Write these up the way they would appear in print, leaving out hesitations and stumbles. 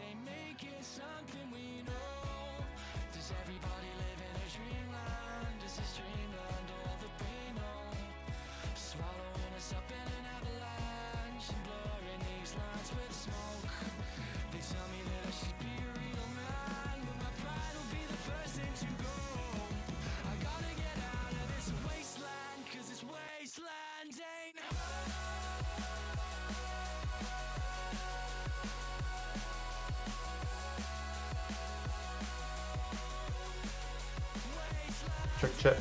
say make it something we know. Does everybody live in a dreamland? Does this dreamland all that we know? Swallowing us up in an avalanche and blurring these lines with smoke. They tell me that I should be a real man, but my pride will be the first thing to go. I gotta get out of this wasteland, cause this wasteland ain't Check, check.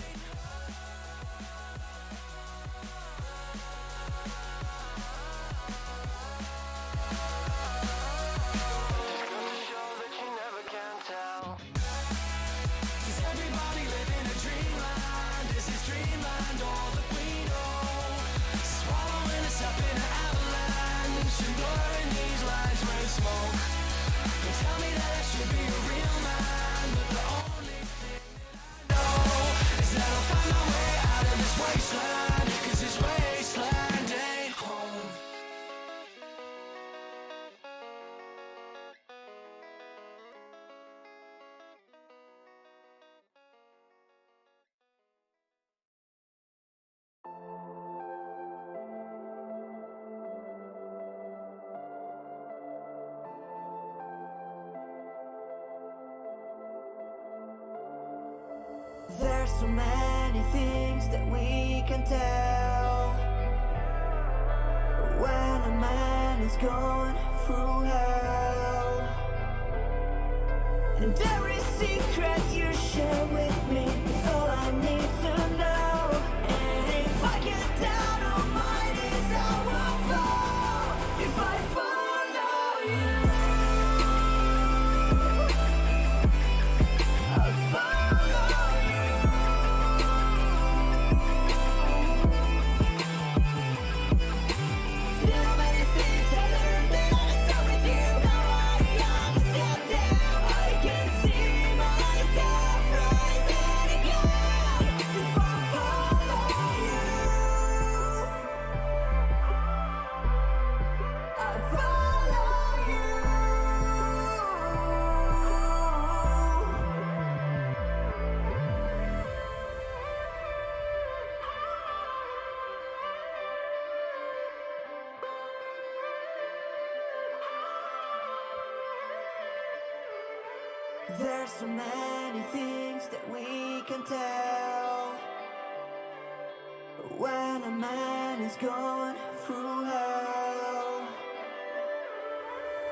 There's so many things that we can tell when a man is going through hell. And every secret you share with me is all I need to know. And if I get down on my knees, I will fall. If I follow you, I'll follow you. Too many things I learned that I start with you. Now I understand them. I can see myself rising again. If I follow you, I follow you. There's so many things that we can tell when a man is going through hell.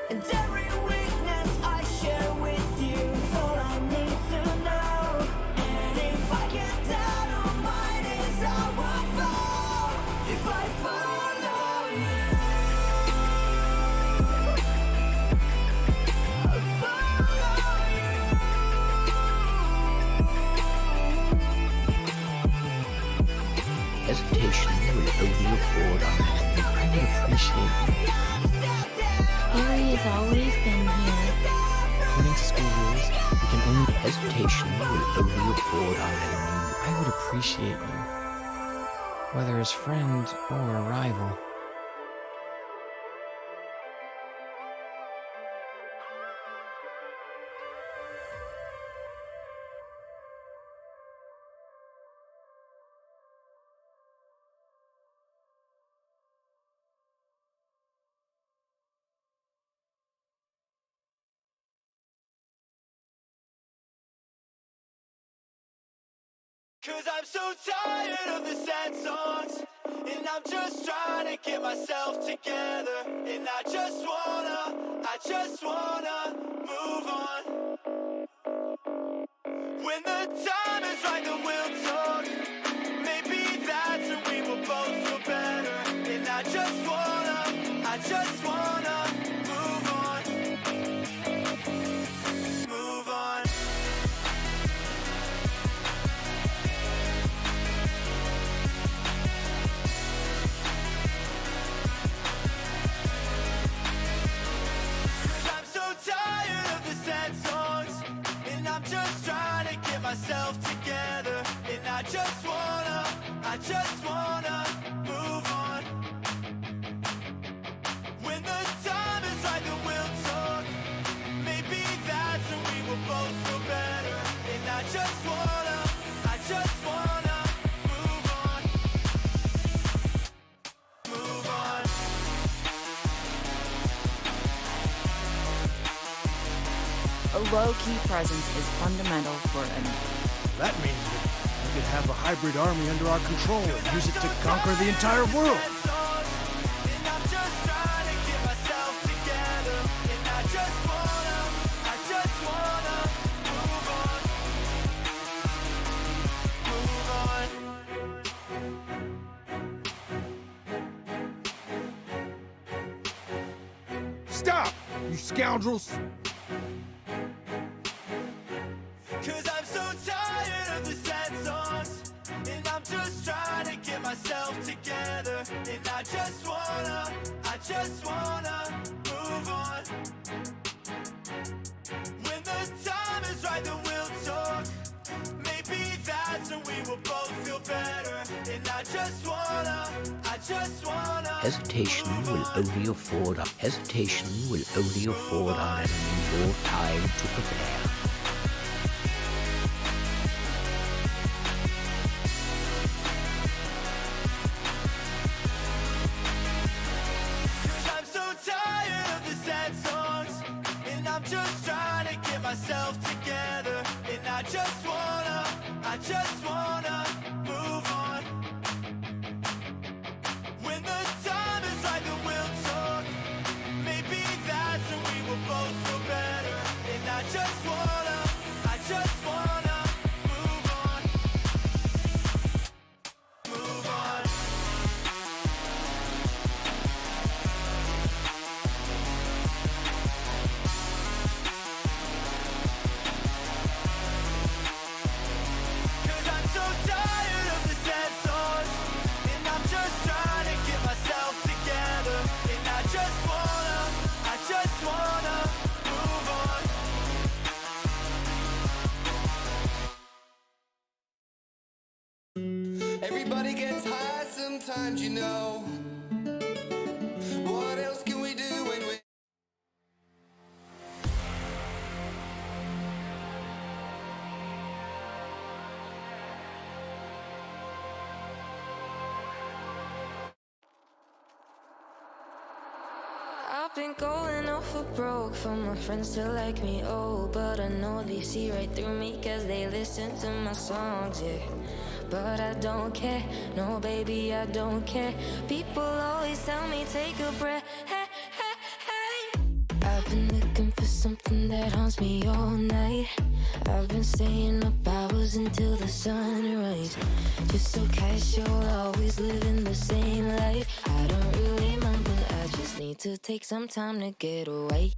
And every weakness I share with you is all I need to know. And if I get down on my knees, I will fall. If I follow you, I'll follow you. Hesitation will only afford our hand. I would appreciate you. Harry has always been here. According to school rules, we can only hesitation will only afford our enemy. I would appreciate you, whether as friend or a rival. Cause I'm so tired of the sad songs, and I'm just trying to get myself together. And I just wanna move on. When the time is right, then we'll talk. Maybe that's when we will both feel better. And I just wanna move on. Move on. A low-key presence is fundamental for an... That means that we could have a hybrid army under our control and use it to conquer the entire world. Stop, you scoundrels! Cause I'm so tired of the sad songs, and I'm just trying to get myself together. And I just wanna move on. When the time is right, then we'll talk. Maybe that's when we will both feel better. And I just wanna Hesitation will only afford our enemy more time to prepare. I'm so tired of the sad songs, and I'm just trying to get myself together. And I just wanna move on. When the time is right, then we'll talk. Maybe that's when we will both feel better. And I just wanna move on. Move on. Cause I'm so tired of the sad songs, and I'm just trying to get myself together. And I just wanna move on. Everybody gets high sometimes, you know. What else can we do when we... I've been going off for broke for my friends to like me, oh. But I know they see right through me cause they listen to my songs, yeah. But I don't care, no baby, I don't care. People always tell me take a breath, hey, hey, hey. I've been looking for something that haunts me all night. I've been staying up hours until the sunrise. Just so casual, always living the same life. I don't really mind, but I just need to take some time to get away.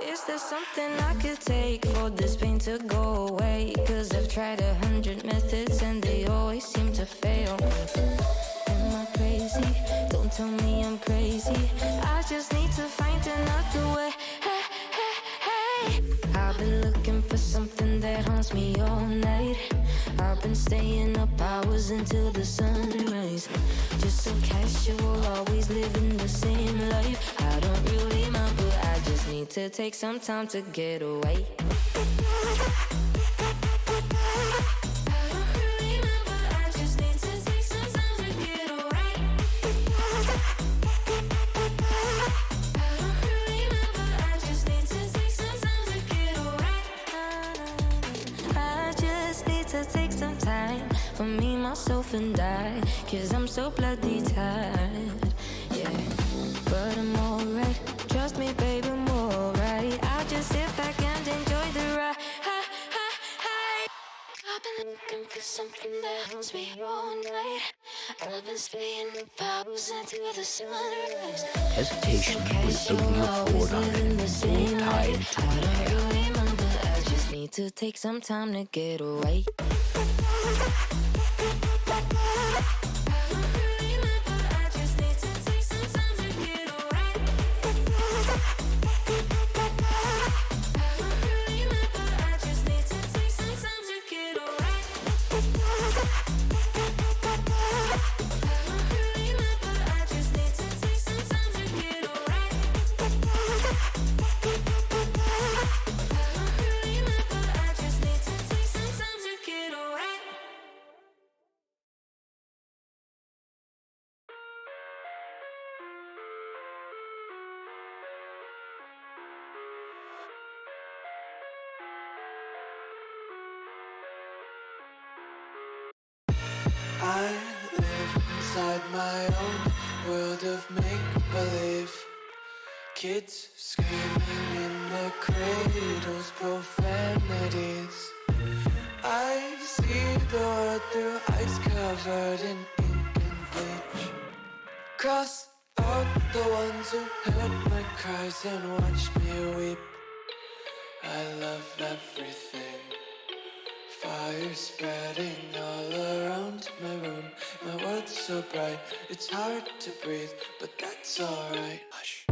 Is there something I could take for this pain to go away? Cause I've tried 100 methods and they always seem to fail. Am I crazy? Don't tell me I'm crazy. I just need to find another way. Hey, hey, hey. I've been looking for something that haunts me all night. I've been staying up hours until the sunrise. Just so casual, always living the same life. I don't really mind, but I just need to take some time to get away. For me, myself and I, cause I'm so bloody tired, yeah. But I'm alright, trust me babe, I'm alright. I'll just sit back and enjoy the ride. I've been looking for something that haunts me all night. I've been staying up hours until the sunrise. Hesitation will only afford our enemy more time to I don't prepare. really mind, but I just need to take some time to get away. I live inside my own world of make-believe. Kids screaming in the cradles, profanities. I see the world through ice covered in ink and bleach. Cross out the ones who heard my cries and watched me weep. I love everything. Fire spreading all around my room. My world's so bright, it's hard to breathe, but that's alright. Hush.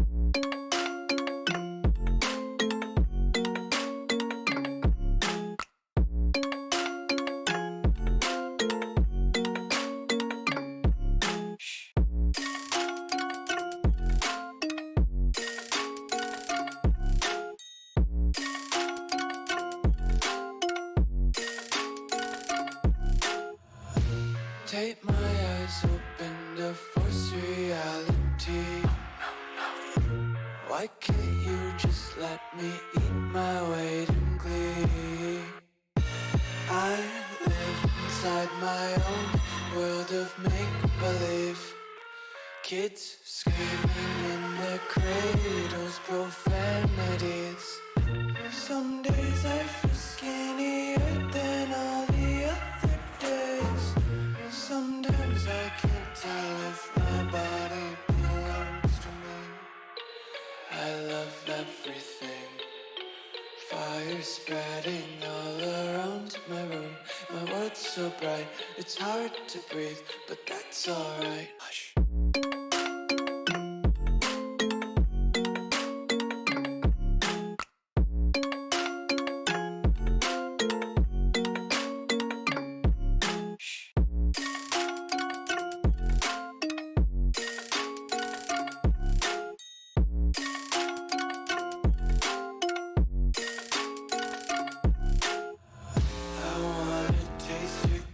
Take my eyes open to force reality. Why can't you just let me eat my weight in glee? I live inside my own world of make-believe. Kids screaming in their cradles, profanities. Some days I feel skinnier than all the other days. Sometimes I can't tell if my body belongs to me. I love everything. Fire spreading all around my room. My world's so bright, it's hard to breathe, but that's alright. Hush.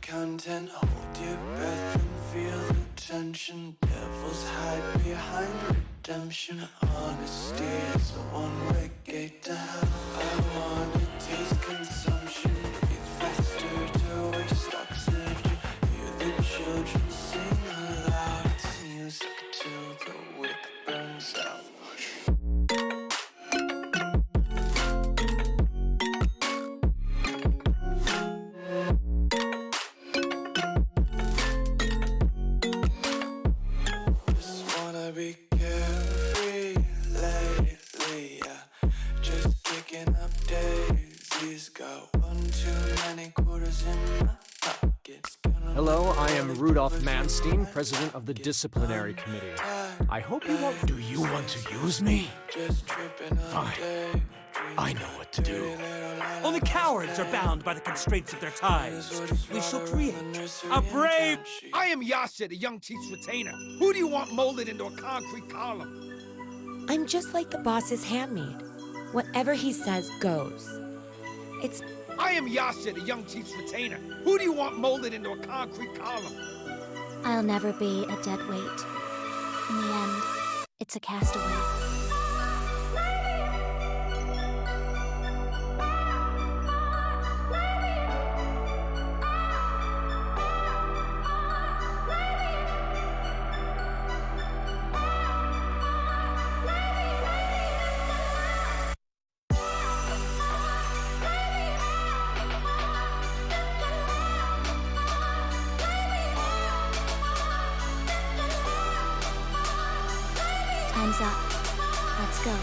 Content, hold your breath and feel the tension. Devils hide behind redemption. Honesty is a one-way gate to hell. I wanna taste consumption. Breathe faster to waste oxygen. Hear the children sing aloud. It's music till the wick burns out. Be carefree lately, yeah. Just kicking up daisies. Got one too many quarters in my pockets. Hello, I am Rudolph Manstein, president of the Disciplinary Committee. I hope you won't... Do you want to use me? Just tripping up. Fine. I know what to do. Only cowards are bound by the constraints of their ties. We shall create a brave... I am Yasha, the young chief's retainer. Who do you want molded into a concrete column? I'm just like the boss's handmaid. Whatever he says goes. I am Yasha, the young chief's retainer. Who do you want molded into a concrete column? I'll never be a dead weight. In the end, it's a castaway. Time's up. Let's go.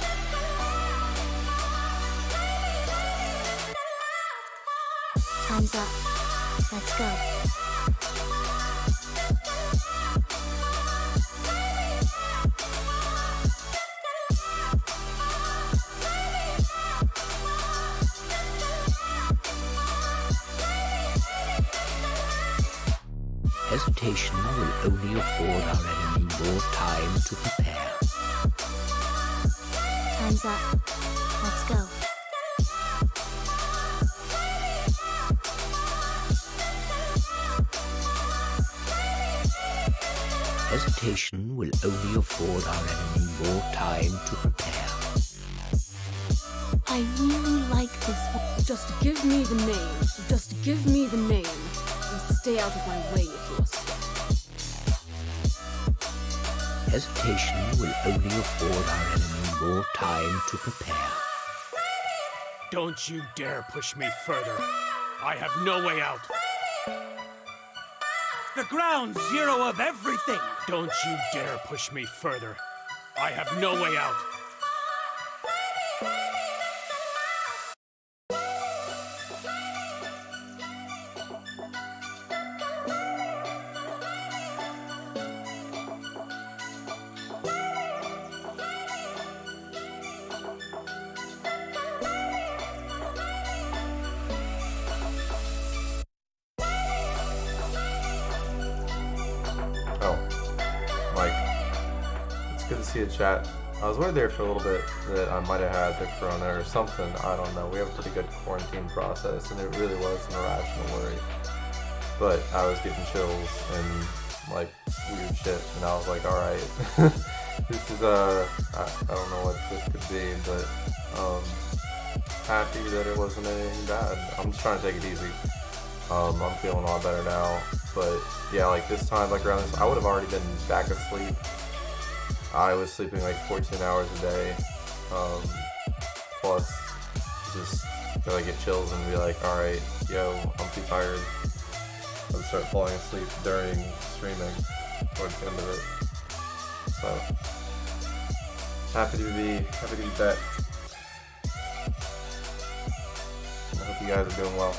Time's up. Let's go. Hesitation will only afford our enemy more time to prepare. Time's up. Let's go. Hesitation will only afford our enemy more time to prepare. I really like this. Just give me the name. Just give me the name. And stay out of my way if you're scared. hesitation will only afford our enemy more time to prepare. Don't you dare push me further. I have no way out. The ground zero of everything. Don't you dare push me further. I have no way out. Oh, Mike, it's good to see you, chat. I was worried there for a little bit that I might have had the corona or something. I don't know. We have a pretty good quarantine process, and it really was an irrational worry. But I was getting chills and like weird shit, and I was like, all right, this is I don't know what this could be, but happy that it wasn't anything bad. I'm just trying to take it easy. I'm feeling a lot better now, but yeah, like this time, like around this, I would have already been back asleep. I was sleeping like 14 hours a day, plus just like get chills and be like, all right, yo, I'm too tired. I'd start falling asleep during streaming towards the end of it. So happy to be back. I hope you guys are doing well.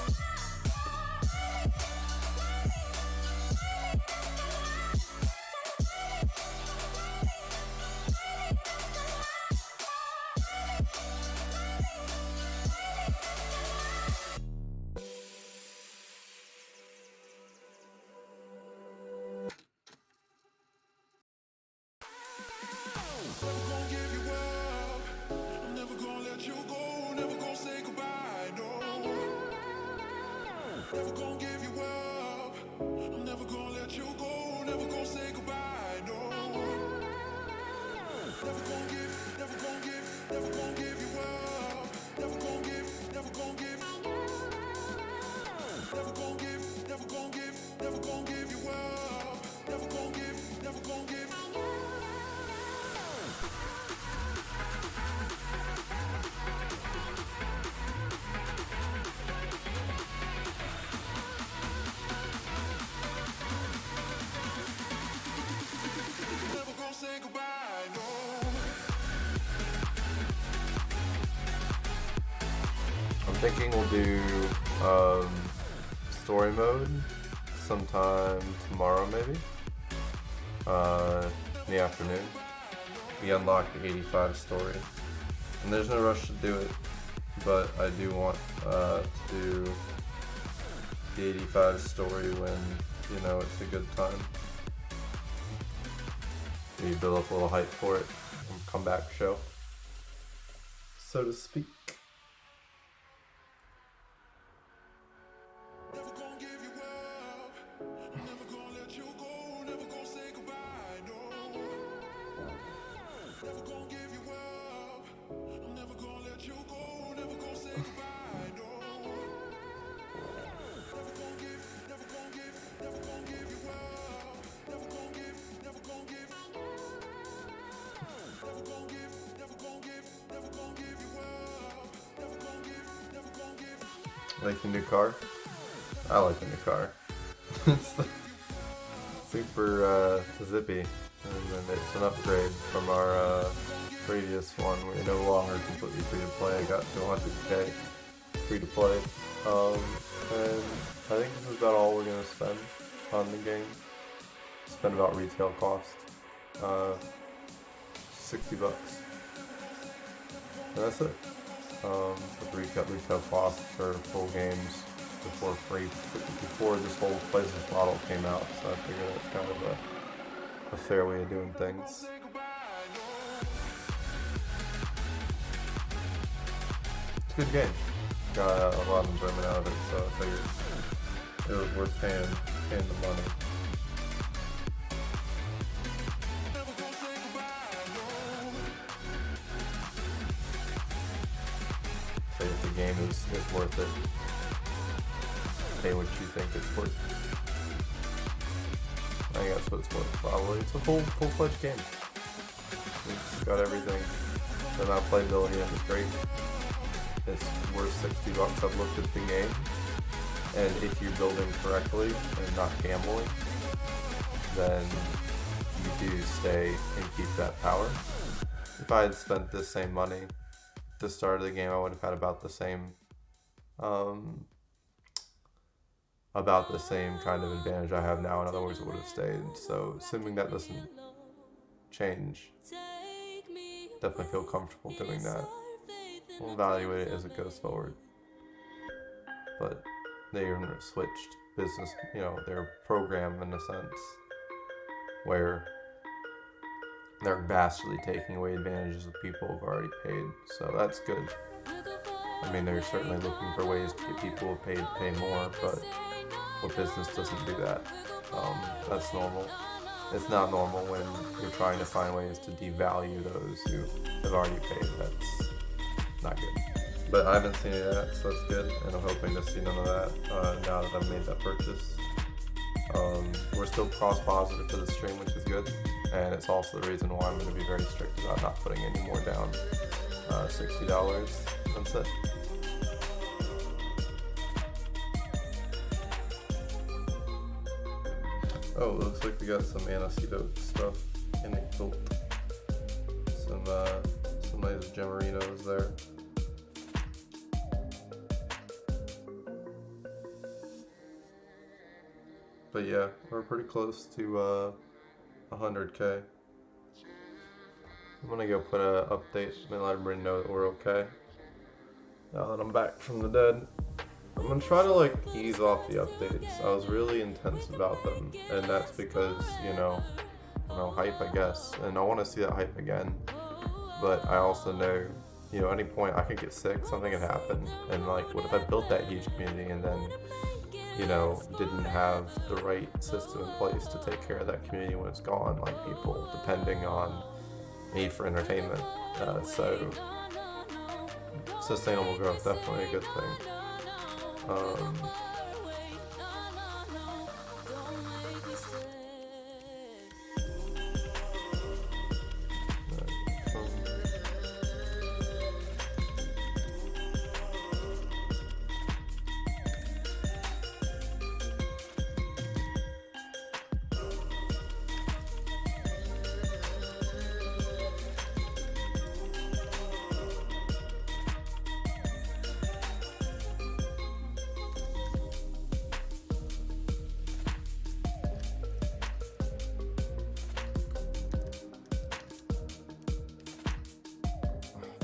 I'm thinking we'll do story mode sometime tomorrow, maybe in the afternoon. We unlocked the 85 story, and there's no rush to do it, but I do want to do the 85 story when you know it's a good time. Maybe build up a little hype for it, comeback show, so to speak. Like the new car? I like the new car. It's super zippy, and then it's an upgrade from our previous one. We're no longer completely free to play. I got to 100k free to play, and I think this is about all we're gonna spend on the game. Spend about retail cost, $60, and that's it. With retail cost for full games before this whole PlayStation model came out, so I figured that's kind of a fair way of doing things. It's a good game. Got a lot of enjoyment out of it, so I figured it was worth paying the money. If the game is worth it, pay what you think it's worth. I think that's what it's worth, probably. It's a full-fledged game. It's got everything. The amount of playability in it is great. It's worth $60. I've looked at the game, and if you're building correctly and not gambling, then you do stay and keep that power. If I had spent this same money at the start of the game, I would have had about the same kind of advantage I have now. In other words, it would have stayed. So assuming that doesn't change, definitely feel comfortable doing that. We'll evaluate it as it goes forward. But they're switched business, their program in a sense, where they're vastly taking away advantages of people who've already paid. So that's good. I mean, they're certainly looking for ways to get people who paid to pay more, but what business doesn't do that? That's normal. It's not normal when you're trying to find ways to devalue those who have already paid. That's not good. But I haven't seen any of that, so that's good, and I'm hoping to see none of that now that I've made that purchase. We're still cross-positive for the stream, which is good, and it's also the reason why I'm going to be very strict about not putting any more down. $60, that's it. Oh, it looks like we got some Antidote stuff. Antidote. Some nice Gemarinos there. But yeah, we're pretty close to 100K. I'm gonna go put a update and let everybody know that we're okay. Now that I'm back from the dead. I'm gonna try to ease off the updates. I was really intense about them, and that's because, hype, I guess, and I want to see that hype again. But I also know, at any point I could get sick, something could happen, and what if I built that huge community and then, didn't have the right system in place to take care of that community when it's gone, people depending on me for entertainment. So sustainable growth, definitely a good thing.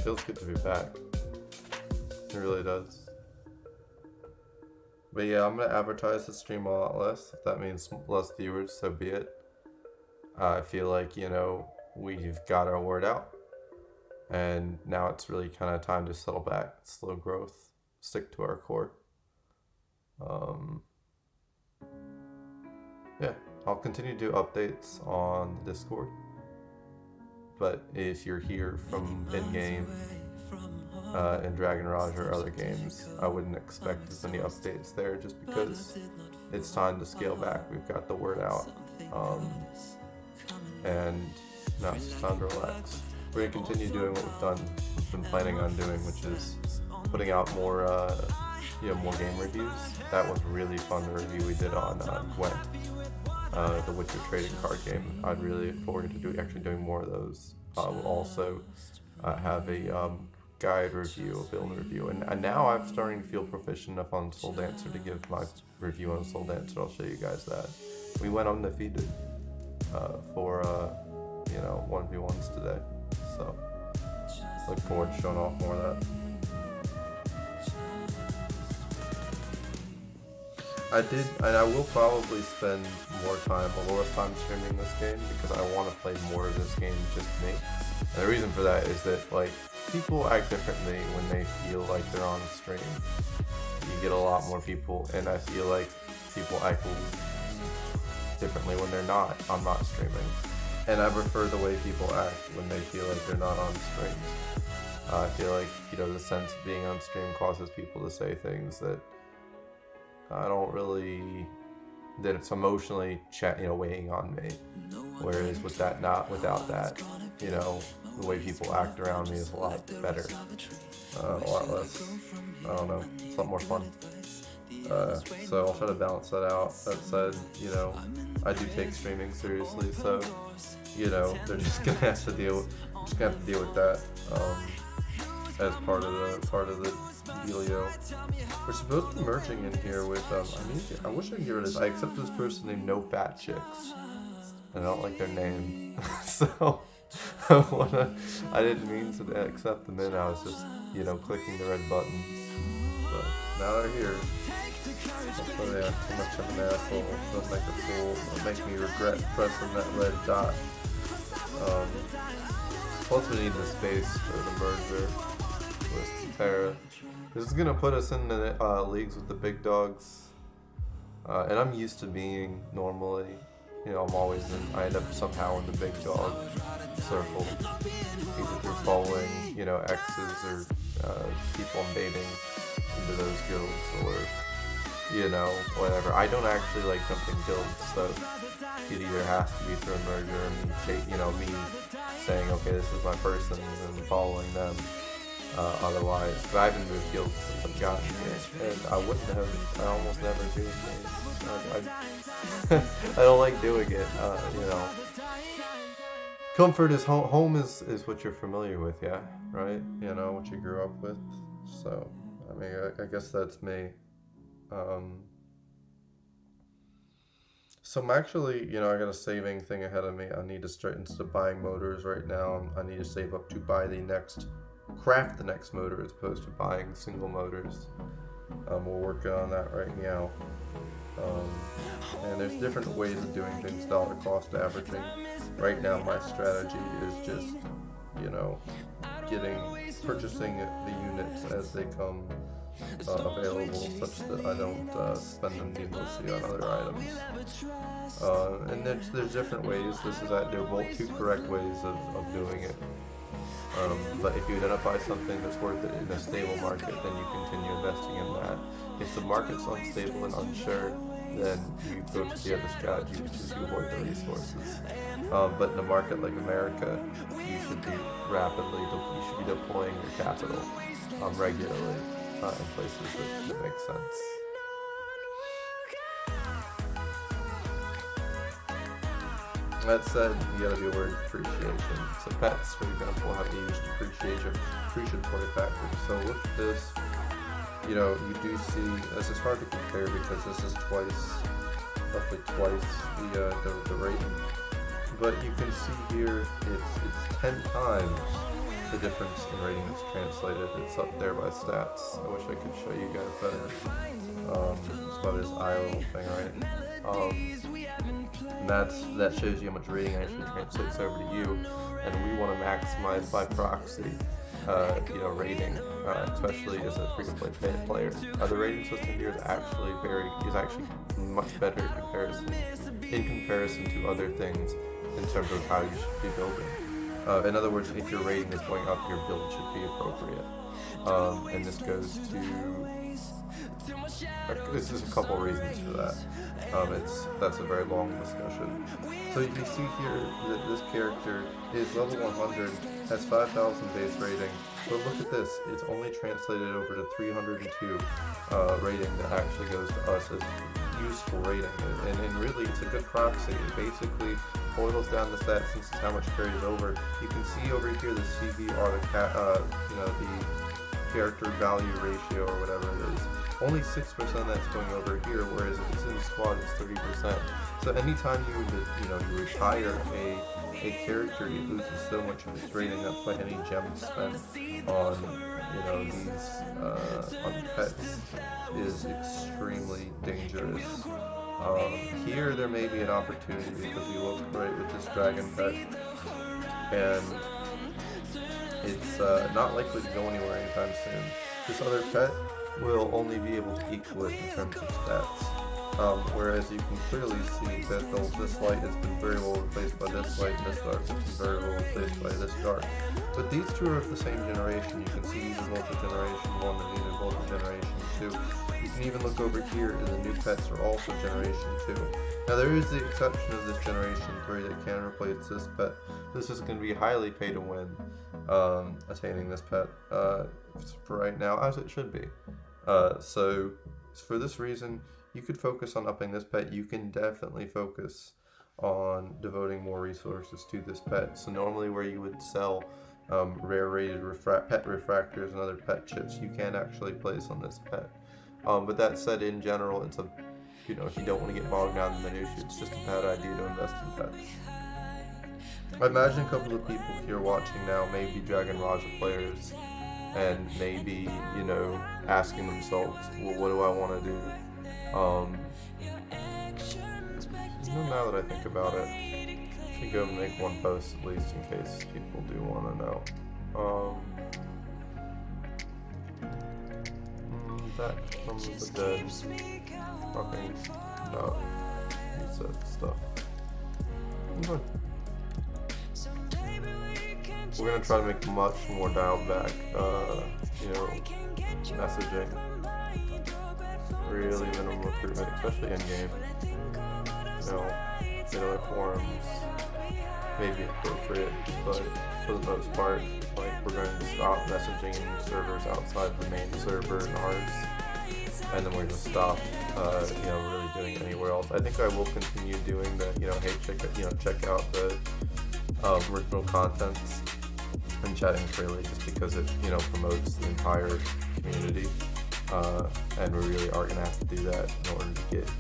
Feels good to be back. It really does. But yeah, I'm gonna advertise the stream a lot less. If that means less viewers, so be it. I feel like, we've got our word out. And now it's really kind of time to settle back, slow growth, stick to our core. Yeah, I'll continue to do updates on the Discord. But if you're here from in-game and Dragon Rage or other games, I wouldn't expect as many updates there just because it's time to scale back. We've got the word out. And now it's time to relax. We're going to continue doing what we've been planning on doing, which is putting out more game reviews. That was really fun, the review we did on Gwent. The Witcher trading card game. I'd really look forward to actually doing more of those. We'll also have a guide review, a build review, and now I'm starting to feel proficient enough on Soul Dancer to give my review on Soul Dancer. I'll show you guys that. We went undefeated for 1v1s today, so look forward to showing off more of that. I did, and I will probably spend more time, a lot of time streaming this game because I want to play more of this game just me. And the reason for that is that people act differently when they feel like they're on stream. You get a lot more people, and I feel like people act differently when they're not. I'm not streaming, and I prefer the way people act when they feel like they're not on stream. I feel like the sense of being on stream causes people to say things that I don't really then it's emotionally weighing on me. Whereas without that, the way people act around me is a lot better, a lot less, I don't know, it's a lot more fun. So I'll try to balance that out. That said, I do take streaming seriously, so they're just gonna have to deal with that as part of the dealio. We're supposed to be merging in here with I wish I could get rid of this. I accept this person named No Fat Chicks. I don't like their name, so I didn't mean to accept them in. I was just clicking the red buttons. But now they're here. Hopefully they aren't too much of an asshole. Don't make a fool. Don't make me regret pressing that red dot. Plus we need the space for the merger with Terra. This is gonna put us in the leagues with the big dogs. And I'm used to being normally, I end up somehow in the big dog circle, either through following, exes or people I'm dating into those guilds, or whatever. I don't actually like jumping guilds, so it either has to be through a merger and me saying, okay, this is my person, and following them. Otherwise, but I haven't moved guilds since I've gotten here, and I almost never do things. I don't like doing it, Comfort is home is what you're familiar with, yeah, right? What you grew up with. So, I guess that's me. So I'm actually, I got a saving thing ahead of me. I need to start, instead of buying motors right now, I need to save up to craft the next motor as opposed to buying single motors. We're working on that right now. And there's different ways of doing things, dollar cost averaging. Right now my strategy is just, purchasing the units as they come available, such that I don't spend them needlessly on other items. And there's different ways. They're both two correct ways of doing it. But if you identify something that's worth it in a stable market, then you continue investing in that. If the market's unstable and unsure, then you go to the other strategy, which is you hoard the resources. But in a market like America, you should be deploying your capital regularly in places that make sense. That said, you gotta be aware of depreciation. So pets, for example, have a huge depreciatory factor. So with this, you do see, this is hard to compare because this is roughly twice the rating. But you can see here, it's 10 times the difference in rating that's translated. It's up there by stats. I wish I could show you guys better. It's by this IO thing, right? And that shows you how much rating actually translates over to you. And we want to maximize by proxy, rating, especially as a free-to-play player. The rating system here is actually much better in comparison to other things in terms of how you should be building. In other words, if your rating is going up, your build should be appropriate. And this goes to. This is a couple reasons for that. That's a very long discussion. So you can see here that this character is level 100, has 5,000 base rating, but look at this, it's only translated over to 302 rating that actually goes to us as useful rating, and really it's a good proxy. It basically boils down the stats since it's how much carries over. You can see over here the CVR, the character value ratio or whatever it is. Only 6% of that's going over here, whereas if it's in the squad, it's 30%. So anytime you retire a character, it loses so much of its rating. That's why any gems spent on on pets is extremely dangerous. Here there may be an opportunity because we look right with this dragon pet, and it's not likely to go anywhere anytime soon. This other pet will only be able to equal it in terms of stats. Whereas you can clearly see that this light has been very well replaced by this light, and this dark has been very well replaced by this dark. But these two are of the same generation. You can see these are both of generation 1 and these are both of generation 2. You can even look over here and the new pets are also generation 2. Now there is the exception of this generation 3 that can replace this pet. This is going to be highly pay to win, attaining this pet, for right now, as it should be. So for this reason, you could focus on upping this pet. You can definitely focus on devoting more resources to this pet. So normally where you would sell rare rated pet refractors and other pet chips, you can actually place on this pet. But that said, in general, it's if you don't want to get bogged down in the minutiae, it's just a bad idea to invest in pets. I imagine a couple of people here watching now may be Dragon Raja players and maybe, asking themselves, well, what do I want to do? Now that I think about it, I should go and make one post at least in case people do want to know. Back from the dead, talking about reset stuff. Okay. We're gonna try to make much more dialed back, messaging. Really minimum recruitment, especially in game. Vanilla forums may be appropriate, but for the most part, we're going to stop messaging in servers outside the main server and ours, and then we're going to stop, really doing it anywhere else. I think I will continue doing the, hey, check out the original contents and chatting freely, just because it, promotes the entire community. And we really are gonna have to do that in order to get,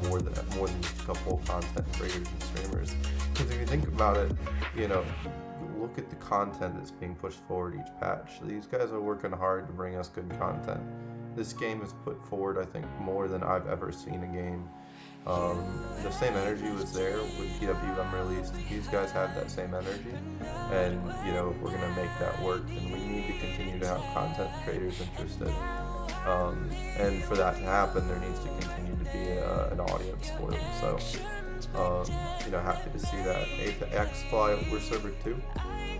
more than just a couple of content creators and streamers. Because if you think about it, look at the content that's being pushed forward each patch. These guys are working hard to bring us good content. This game has put forward, I think, more than I've ever seen a game. The same energy was there with PW Unreleased. These guys have that same energy, and if we're gonna make that work, then we need to continue to have content creators interested. And for that to happen, there needs to continue to be an audience for them. So, happy to see that. Xfly, we're server 2.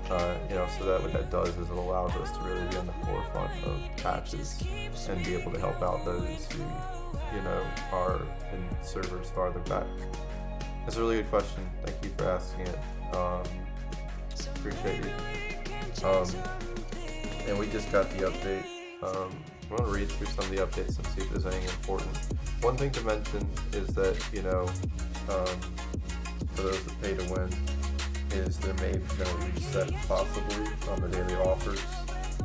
So that what that does is it allows us to really be on the forefront of patches and be able to help out those who, are in servers farther back. That's a really good question. Thank you for asking it. Appreciate you. And we just got the update. I'm going to read through some of the updates and see if there's anything important. One thing to mention is that, for those that pay to win, is there may be no reset possibly on the daily offers.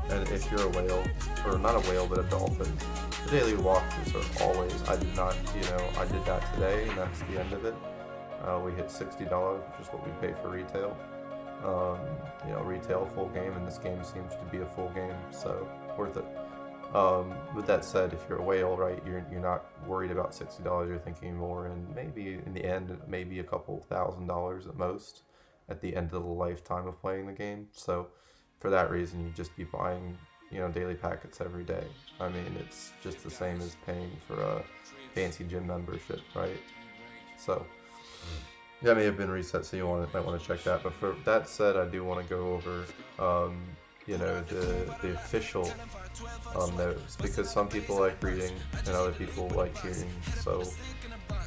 And if you're a whale, or not a whale, but a dolphin, the daily walkthroughs are always, I did that today, and that's the end of it. We hit $60, which is what we pay for retail. Retail full game, and this game seems to be a full game, so worth it. With that said, if you're a whale, right, you're not worried about $60, you're thinking more, and maybe in the end, maybe a couple $1,000 at most at the end of the lifetime of playing the game. So for that reason, you just be buying, daily packets every day. I mean, it's just the same as paying for a fancy gym membership, right? So that may have been reset, so you might want to check that. But for that said, I do want to go over, the official notes, because some people like reading and other people like hearing. So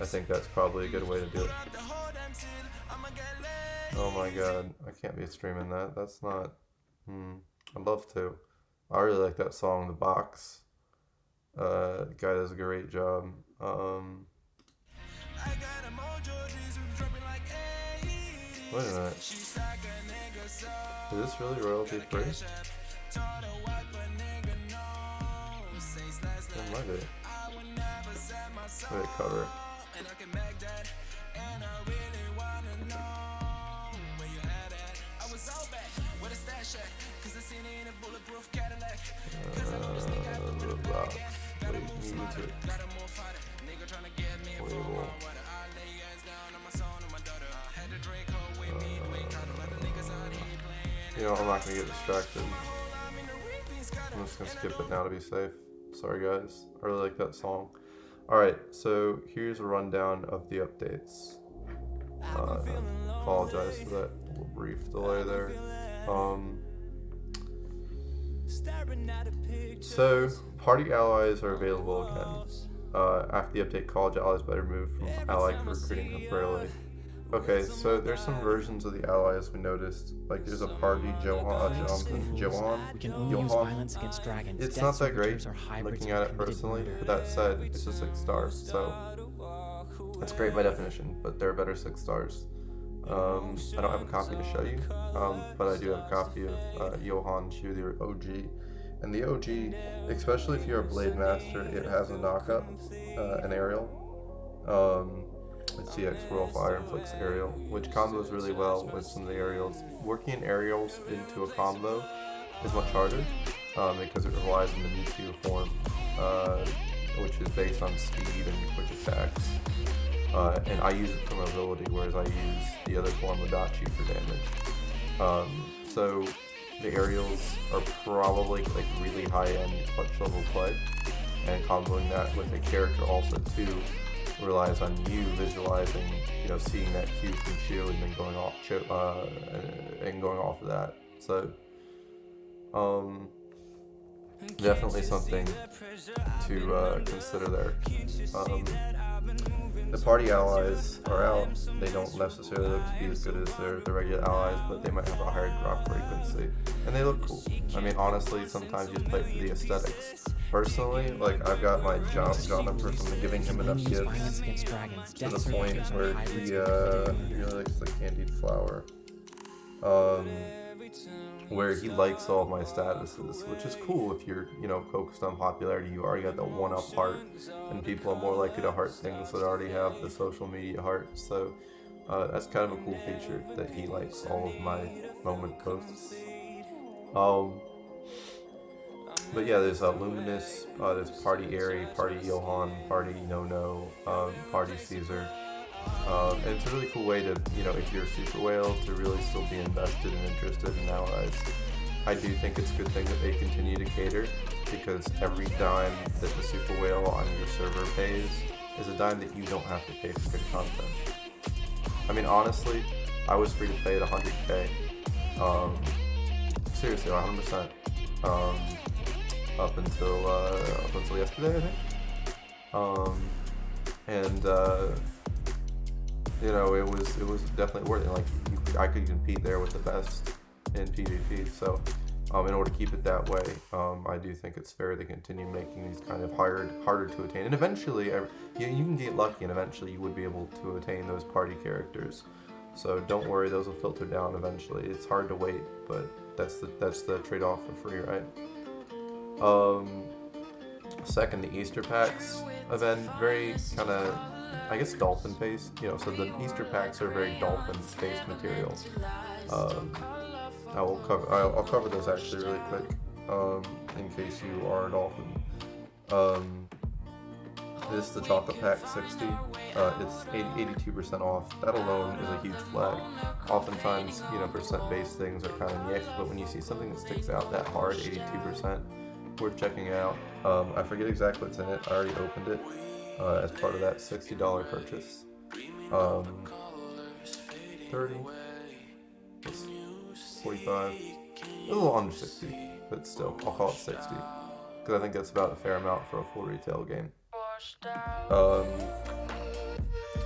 I think that's probably a good way to do it. Oh my god, I can't be streaming that. That's not. I'd love to. I really like that song, The Box. The guy does a great job. Wait a minute. Is this really royalty free? It might be. Wait, cover. The Box. Wait, music. Label. I'm not gonna get distracted. I'm just gonna skip it now to be safe. Sorry guys, I really like that song. Alright, so here's a rundown of the updates. Apologize for that little brief delay there. So, party allies are available again. After the update, college allies better move from ally recruiting temporarily. Okay, so there's some versions of the allies we noticed. Like there's a party Johan. We can only use violence against dragons. It's not that great looking at it personally, but that said, it's a 6 stars, so that's great by definition, but there are better 6 stars. I don't have a copy to show you, but I do have a copy of Johan Shu, the OG. And the OG, especially if you're a Blade Master, it has a knockup, an aerial. It's CX Royal Fire inflicts aerial, which combos really well with some of the aerials. Working aerials into a combo is much harder because it relies on the Mewtwo form, which is based on speed and quick attacks. And I use it for mobility, whereas I use the other form, Adachi, for damage. So the aerials are probably like really high-end clutch level play, and comboing that with a character also too relies on you visualizing, seeing that cue from Shu and then going off of that. So definitely something to consider there. The party allies are out. They don't necessarily look to be as good as the regular allies, but they might have a higher drop frequency, and they look cool. I mean, honestly, sometimes you just play for the aesthetics. Personally, like I've got my Jonathan, I'm giving him enough gifts to the point where he really likes the candied flower. Where he likes all of my statuses, which is cool if you're, focused on popularity. You already got the one-up heart, and people are more likely to heart things that already have the social media heart. So that's kind of a cool feature that he likes all of my moment posts. But yeah, there's Luminous, there's Party Airy, Party Johan, Party No, Party Caesar. And it's a really cool way to, if you're a super whale, to really still be invested and interested in allies. I do think it's a good thing that they continue to cater, because every dime that the super whale on your server pays is a dime that you don't have to pay for good content. I mean, honestly, I was free to play at 100k. Seriously, 100%. Up until yesterday, I think. It was definitely worth it. Like I could compete there with the best in PvP. So, in order to keep it that way, I do think it's fair to continue making these kind of harder to attain. And eventually, you can get lucky, and eventually you would be able to attain those party characters. So don't worry, those will filter down eventually. It's hard to wait, but that's the trade-off for free, right? Second, the Easter packs event, very kind of, I guess, dolphin based. So the Easter packs are very dolphin-based materials. I'll cover those actually really quick, in case you are a dolphin. This is the Chocolate Pack 60. It's 82% off. That alone is a huge flag. Oftentimes, percent-based things are kind of nixed, but when you see something that sticks out that hard, 82%, worth checking out. I forget exactly what's in it. I already opened it as part of that $60 purchase. 30, 45, a little under 60, but still, I'll call it 60, because I think that's about a fair amount for a full retail game.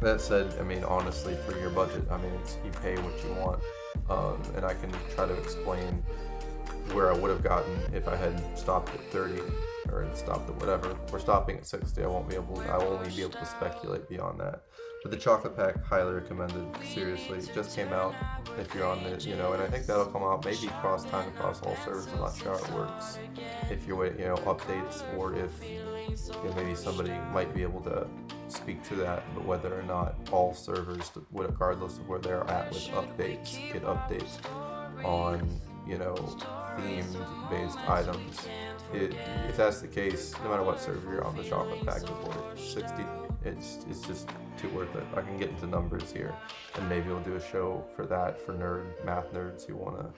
That said, I mean, honestly, for your budget, I mean, you pay what you want, and I can try to explain where I would have gotten if I had stopped at 30 or stopped at whatever. We're stopping at 60. I will only be able to speculate beyond that. But the Chocolate Pack, highly recommended. Seriously, it just came out. If you're on it, and I think that'll come out maybe across all servers. I'm not sure how it works. If you're waiting, updates, or if maybe somebody might be able to speak to that. But whether or not all servers, regardless of where they're at with updates, get updates on themed based items. If that's the case, no matter what server you're on, the Chocolate Pack is 60. It's just too worth it. I can get into numbers here, and maybe we'll do a show for that for math nerds who want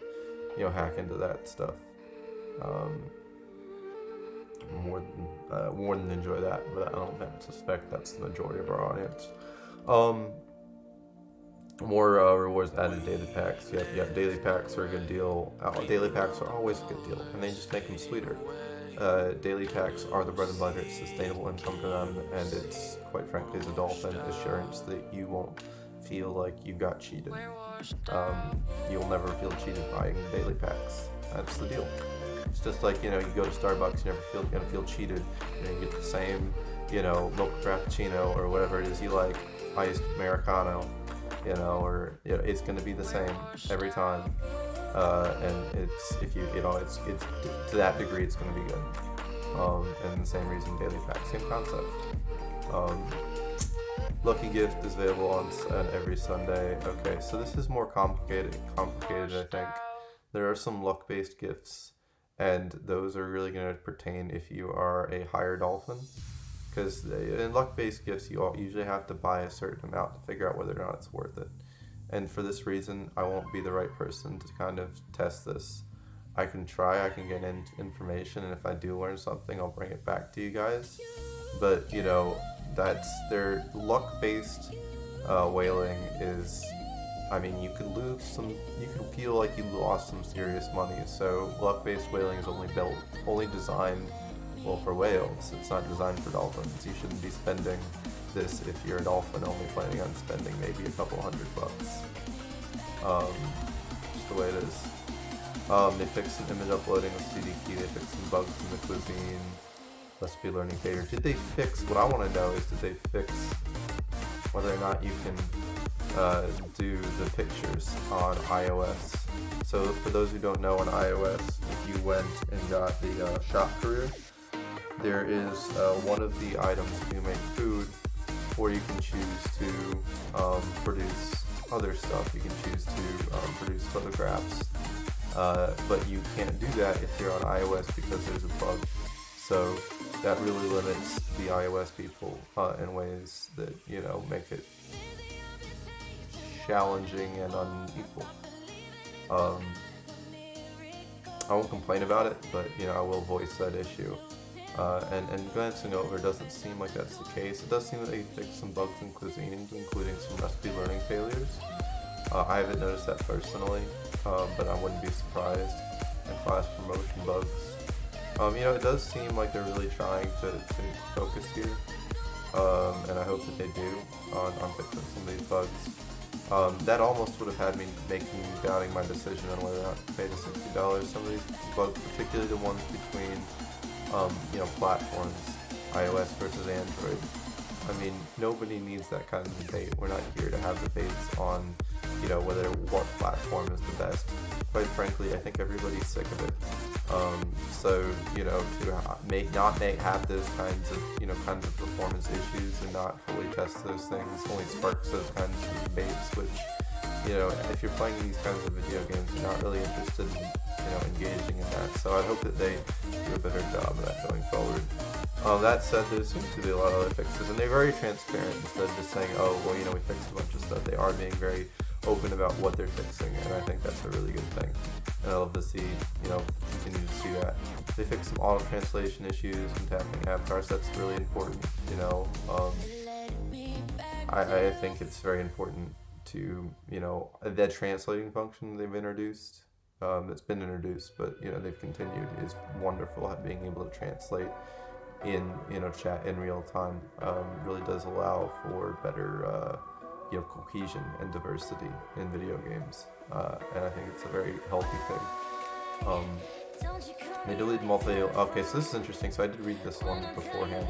to hack into that stuff. more than enjoy that, but I don't suspect that's the majority of our audience. More rewards added daily packs. Yep, daily packs are a good deal. Daily packs are always a good deal, and they just make them sweeter. Daily packs are the bread and butter. It's sustainable income for them, and it's, quite frankly, as a dolphin, assurance that you won't feel like you got cheated. You'll never feel cheated buying daily packs. That's the deal. It's just like, you go to Starbucks, you're never gonna feel cheated. You get the same, milk frappuccino or whatever it is you like, iced Americano, or it's gonna be the same every time. And it's to that degree, it's gonna be good. And the same reason daily pack, same concept. Lucky Gift is available on every Sunday. Okay, so this is more complicated, I think. There are some luck-based gifts, and those are really going to pertain if you are a higher dolphin. Because in luck-based gifts, you usually have to buy a certain amount to figure out whether or not it's worth it. And for this reason, I won't be the right person to kind of test this. I can try, I can get information, and if I do learn something, I'll bring it back to you guys. But, that's their luck-based whaling is, you could feel like you lost some serious money. So luck-based whaling is only designed, for whales. It's not designed for dolphins. You shouldn't be spending this if you're a dolphin only planning on spending maybe a couple $100. Just the way it is. They fixed some image uploading with CDK. They fixed some bugs in the cuisine. Recipe learning failure. Did they fix, what I want to know is, did they fix whether or not you can do the pictures on iOS? So for those who don't know, on iOS, if you went and got the shop career, there is one of the items to make food, or you can choose to produce other stuff. You can choose to produce photographs, but you can't do that if you're on iOS because there's a bug. So that really limits the iOS people in ways that, make it challenging and unequal. I won't complain about it, but, I will voice that issue. And glancing over, it doesn't seem like that's the case. It does seem that they fixed some bugs in cuisine, including some recipe learning failures. I haven't noticed that personally, but I wouldn't be surprised. And class promotion bugs. It does seem like they're really trying to focus here, and I hope that they do on fixing some of these bugs. That almost would have had me doubting my decision on whether or not to pay the $60. Some of these bugs, particularly the ones between, platforms, iOS versus Android. Nobody needs that kind of debate. We're not here to have debates on, what platform is the best. Quite frankly, I think everybody's sick of it. So, to have those kinds of performance issues and not fully test those things only sparks those kinds of debates, which, if you're playing these kinds of video games, you're not really interested in, engaging in that. So I hope that they do a better job of that going forward. That said, there seems to be a lot of other fixes, and they're very transparent instead of just saying, we fixed a bunch of stuff. They are being very open about what they're fixing, and I think that's a really good thing. And I love to see, continue to see that. They fixed some auto translation issues when tapping avatars. That's really important, I think it's very important to, that translating function they've introduced, that's been introduced, but, they've continued, is wonderful at being able to translate in, chat in real time. Really does allow for better, cohesion and diversity in video games, and I think it's a very healthy thing. They deleted okay, so this is interesting. So I did read this one beforehand.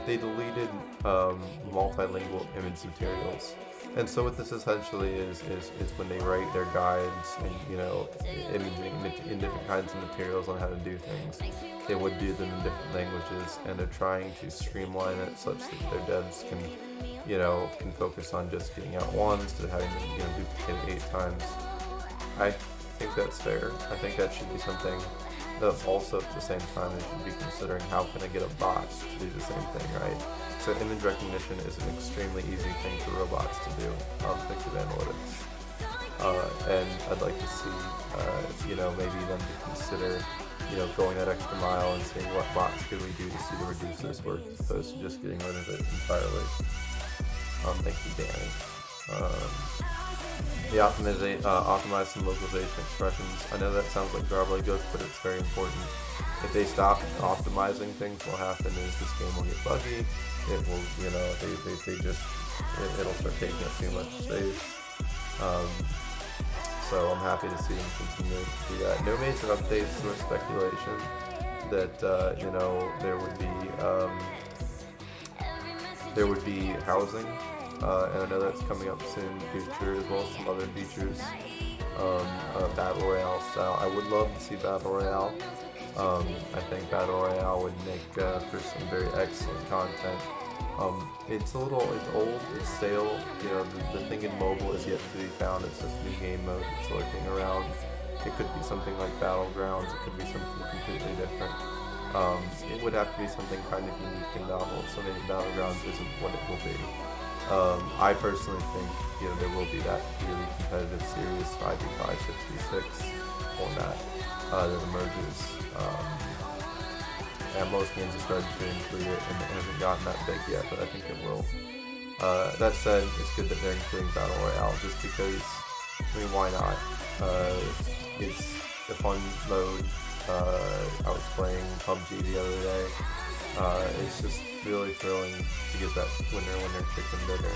They deleted multilingual image materials, and so what this essentially is when they write their guides and imaging in different kinds of materials on how to do things, they would do them in different languages, and they're trying to streamline it such that their devs can focus on just getting out one instead of having them duplicate it 8 times. I think that's fair. I think that should be something that also at the same time they should be considering, how can I get a bot to do the same thing, right? So image recognition is an extremely easy thing for robots to do, think of analytics. And I'd like to see, maybe them to consider going that extra mile and seeing what bots could we do to see to reduce this work as opposed to just getting rid of it entirely. Thank you, Danny. Optimize some localization expressions. I know that sounds like gobbledygook, but it's very important. If they stop optimizing things, what will happen is this game will get buggy. It will, it'll start taking up too much space. So I'm happy to see them continue to do that. No major updates or speculation that there would be housing, and I know that's coming up soon in the future, as well as some other features. Battle Royale style. I would love to see Battle Royale. I think Battle Royale would make for some very excellent content. It's old, it's stale. The thing in mobile is yet to be found. It's this new game mode that's lurking around. It could be something like Battlegrounds. It could be something completely different. It would have to be something kind of unique and novel. So maybe Battlegrounds isn't what it will be. I personally think there will be that really competitive series 5v5 6v6 format that emerges. And most games have started to include it, and it hasn't gotten that big yet, but I think it will. That said, it's good that they're including Battle Royale, just because, why not? It's a fun mode. I was playing PUBG the other day. It's just really thrilling to get that winner chicken dinner.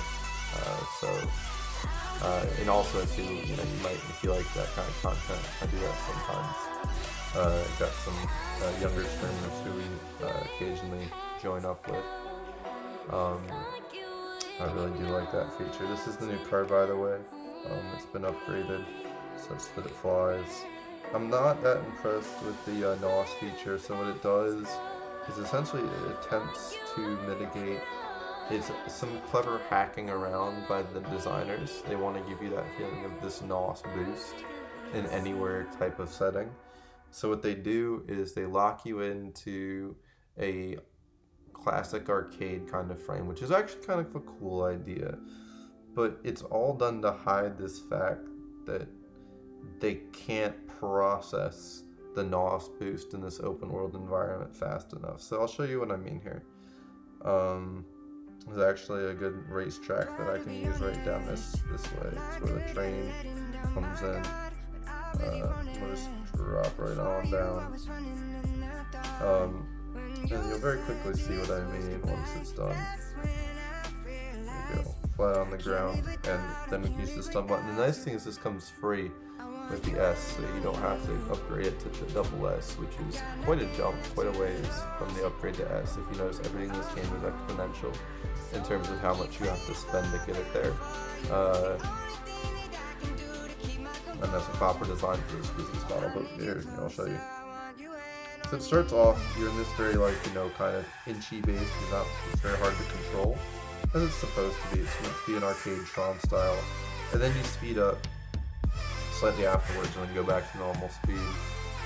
And also too, you might, if you like that kind of content, I do that sometimes. Got some younger streamers who we occasionally join up with. I really do like that feature. This is the new car, by the way. It's been upgraded such that it flies. I'm not that impressed with the NOS feature. So what it does is essentially it attempts to mitigate. It's some clever hacking around by the designers. They want to give you that feeling of this NOS boost in anywhere type of setting. So what they do is they lock you into a classic arcade kind of frame, which is actually kind of a cool idea. But it's all done to hide this fact that they can't process the NOS boost in this open world environment fast enough. So I'll show you what I mean here. There's actually a good racetrack that I can use right down this way. It's where the train comes in. We'll just drop right on down. And you'll very quickly see what I mean once it's done. There you go. Flat on the ground, and then we can use the stun button. The nice thing is this comes free with the S, so you don't have to upgrade it to the double S, which is quite a jump, quite a ways from the upgrade to S. If you notice, everything in this game is exponential in terms of how much you have to spend to get it there. And that's a proper design for this business model, but here, I'll show you. So it starts off, you're in this very kind of inchy base, it's very hard to control, as it's supposed to be. It's meant to be an arcade Tron style, and then you speed up slightly afterwards and then go back to normal speed.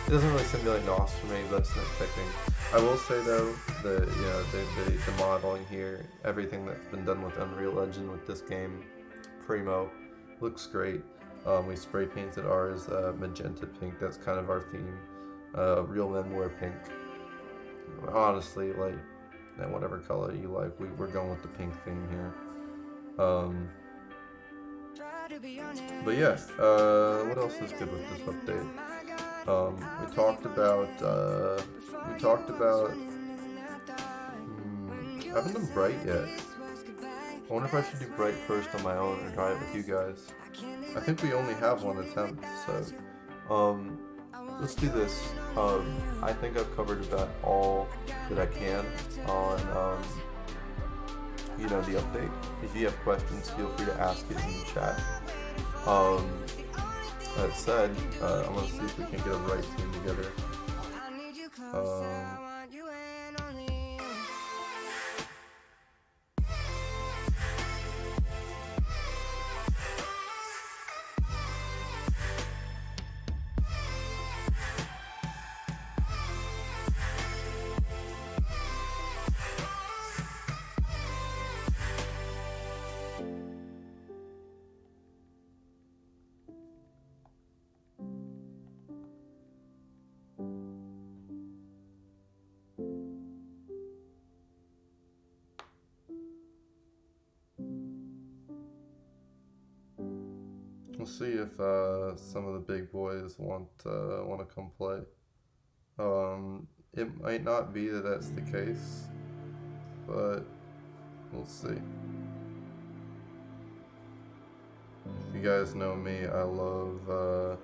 It doesn't really simulate NOS for me, but that's nitpicking. I will say though, the modeling here, everything that's been done with Unreal Engine with this game, primo, looks great. We spray painted ours magenta pink. That's kind of our theme. Real men wear pink. Honestly, and whatever color you like, we're going with the pink theme here. But yeah, what else is good with this update? We talked about I haven't done Bright yet. I wonder if I should do Bright first on my own or try it with you guys. I think we only have one attempt, so let's do this. I think I've covered about all that I can on the update. If you have questions, feel free to ask it in the chat. That said, I'm gonna see if we can get a right team together. We'll see if some of the big boys want to come play. It might not be that that's the case, but we'll see. If you guys know me, I love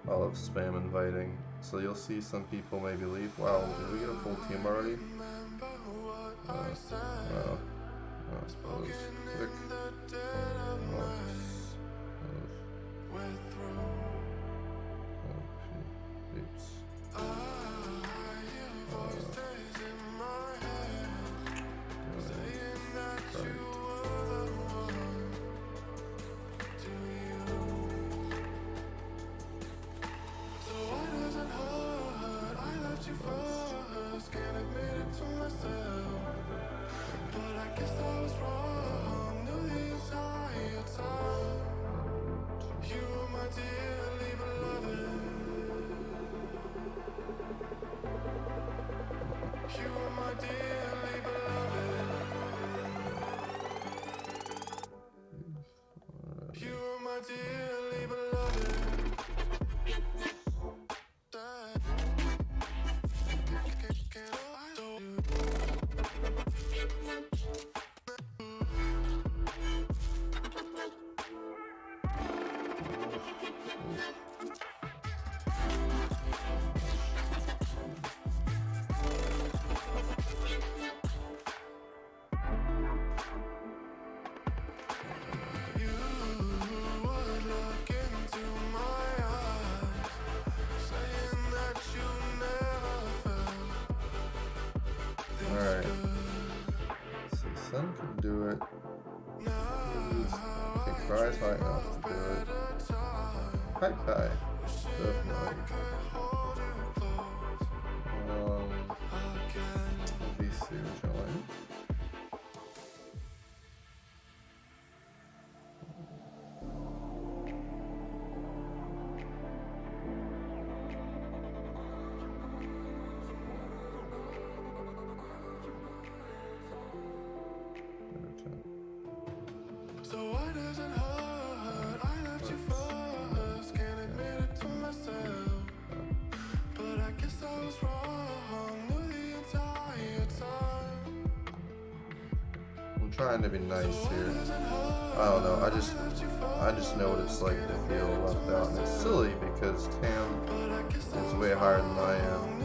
spam inviting. So you'll see some people maybe leave. Wow, did we get a full team already? I suppose. Click. Alright. So Sun can do it. He cries high enough to do it. Hi Kai. Definitely. VC join. So why does it hurt? I left you first, can't admit it to myself. But I guess I was wrong, knew the entire time. I'm trying to be nice here. I don't know, I just know what it's like to feel left out, and it's silly because Tam is way higher than I am.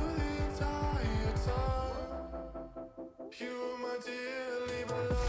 You were my dearly beloved.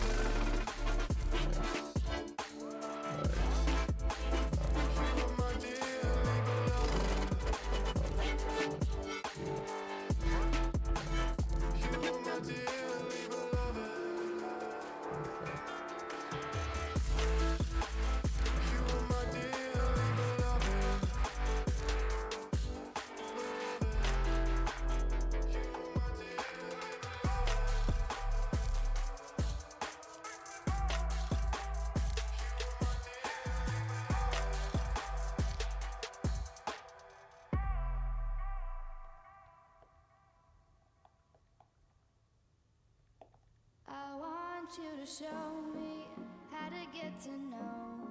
You to show me how to get to know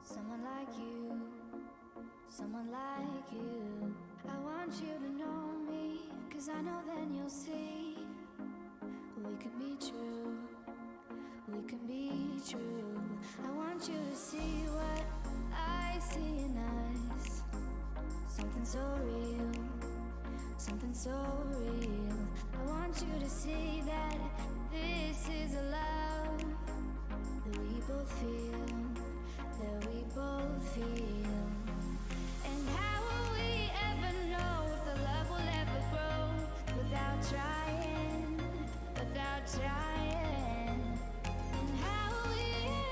someone like you, someone like you. I want you to know me, 'cause I know then you'll see we can be true, we can be true. I want you to see what I see in us, something so real, something so real. I want you to see that this is a love that we both feel, that we both feel. And how will we ever know if the love will ever grow without trying, without trying? And how will we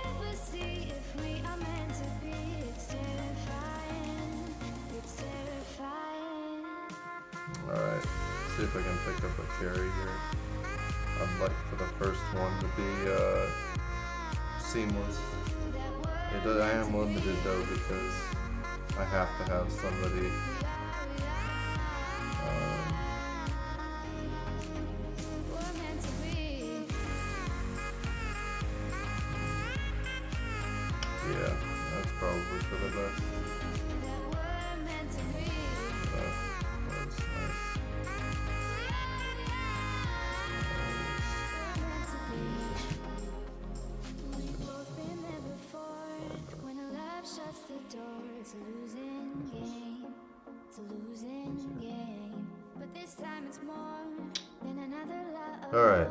ever see if we are meant to be? It's terrifying, it's terrifying. Alright, see if I can pick up a carry here. I'd like for the first one to be seamless. I am limited though because I have to have somebody. Yeah, that's probably hopefully for the best. That was nice. When a love shuts the door, it's a losing game. It's a losing game. But this time it's more than another love. Alright.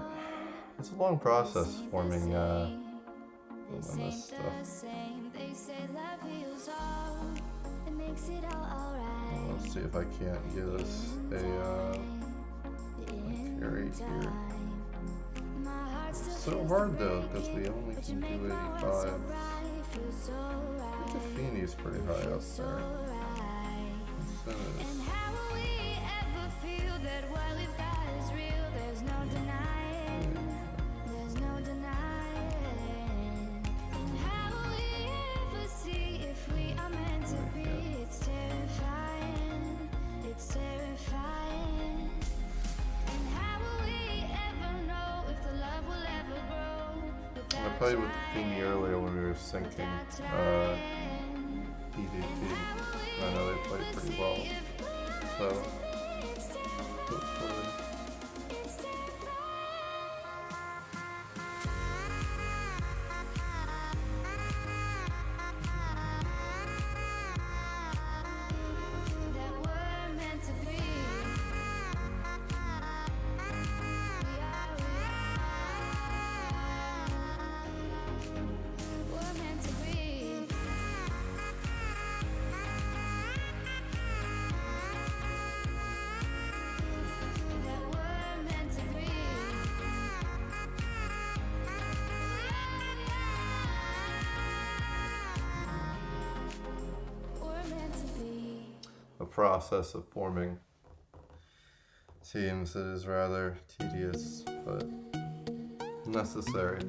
It's a long process forming this stuff. They say love heals all. It makes it all alright. Let's see if I can't give us a carry here. It's so hard though, because we only can do 85. Feeney's pretty high up there. And how will we ever feel that what we've got is real? There's no denying. There's no denying. And how will we ever see if we are meant to be? It's terrifying. It's terrifying. And how will we ever know if the love will ever grow? I played with Feeney earlier when we were syncing EDT. I know they played pretty well. So, hopefully. That we're meant to be. We're meant to be. That we're meant to be. We're meant to be. The process of forming teams is rather tedious, but necessary.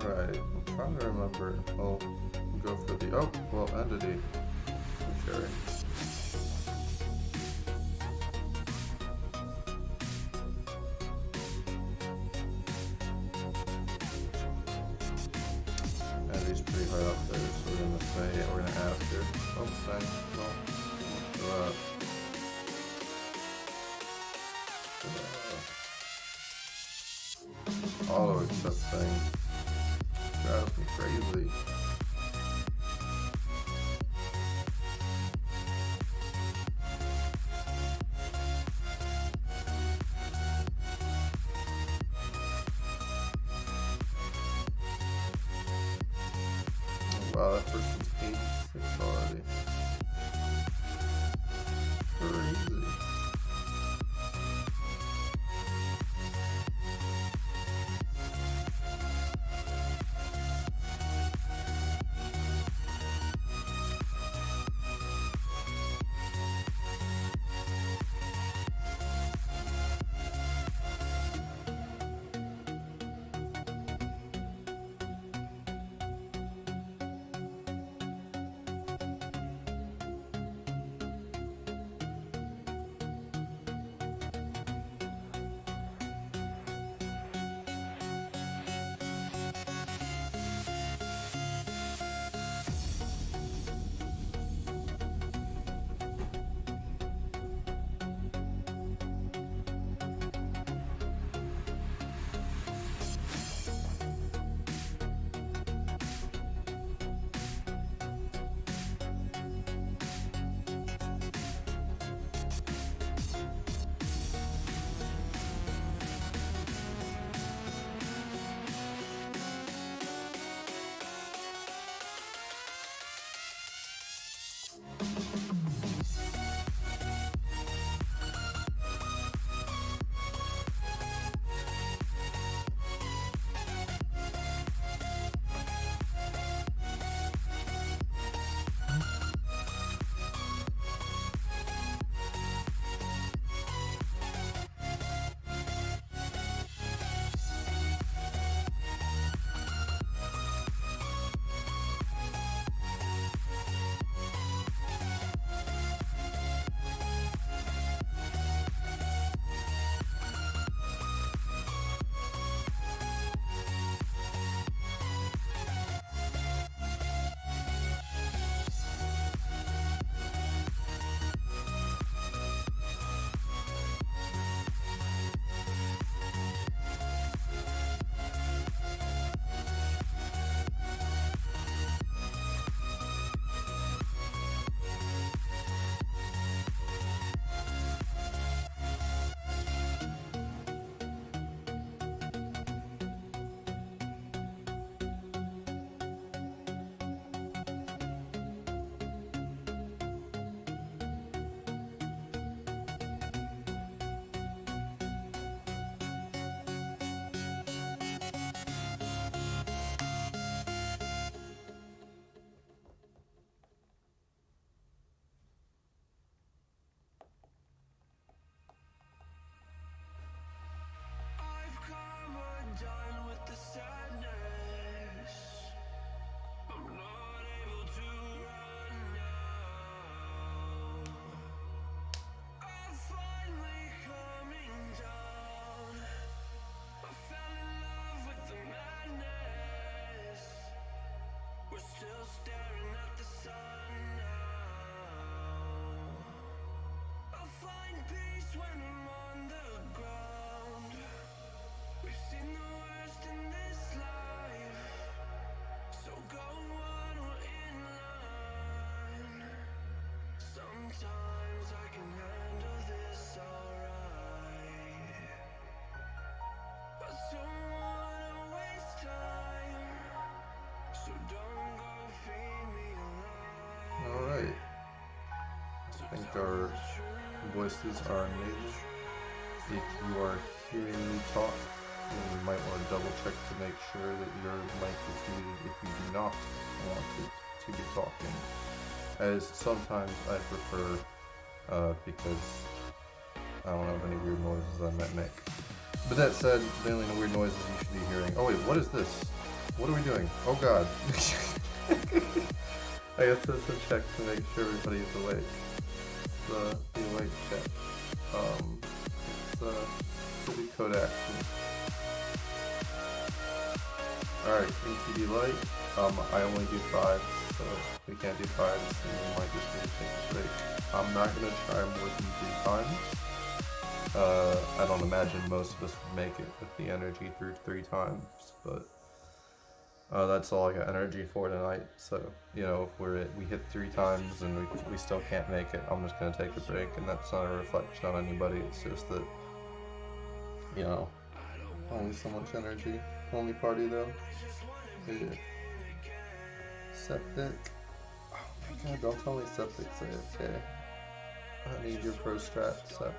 Alright, I'm trying to remember. I'll go for the entity. Cherry. Entity's pretty high up there, so we're gonna ask her. Oh, thanks. No. Auto accept thing drives me crazy. Wow, that person's 86 already. Crazy. think our voices are enabled. If you are hearing me talk, then you might want to double check to make sure that your mic is muted if you do not want it to be talking. As sometimes I prefer, because I don't have any weird noises I might make. But that said, the only weird noises you should be hearing. Oh wait, what is this? What are we doing? Oh god. I guess that's a check to make sure everybody is awake. The awake check. It's pretty Kodak. Alright, ATD light. I only do 5, so we can't do 5, so we might just need to take a break. I'm not gonna try more than 3 times. I don't imagine most of us would make it with the energy through 3 times, but that's all I got energy for tonight. So, you know, if we hit 3 times and we still can't make it, I'm just gonna take a break, and that's not a reflection on anybody. It's just that, you know, only so much energy. Only party though. Yeah. Septic. Oh my god, don't tell me Septic's AFK. I need your pro strat, Sep.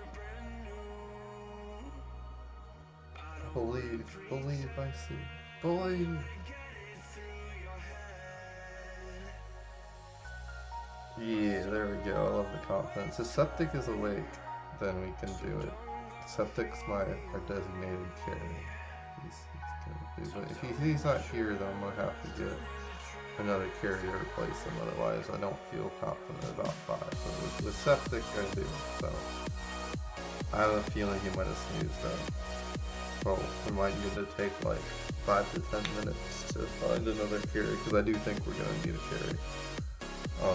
Believe, I see. Believe. Yeah, there we go. I love the confidence. If Septic is awake, then we can do it. Septic's our designated carry. But if he's not here, then I'm gonna have to get another carrier to replace him. Otherwise, I don't feel confident about 5. But with Septic, I do. So I have a feeling he might have sneezed out. Well, we might need to take like 5 to 10 minutes to find another carry, because I do think we're gonna need a carry.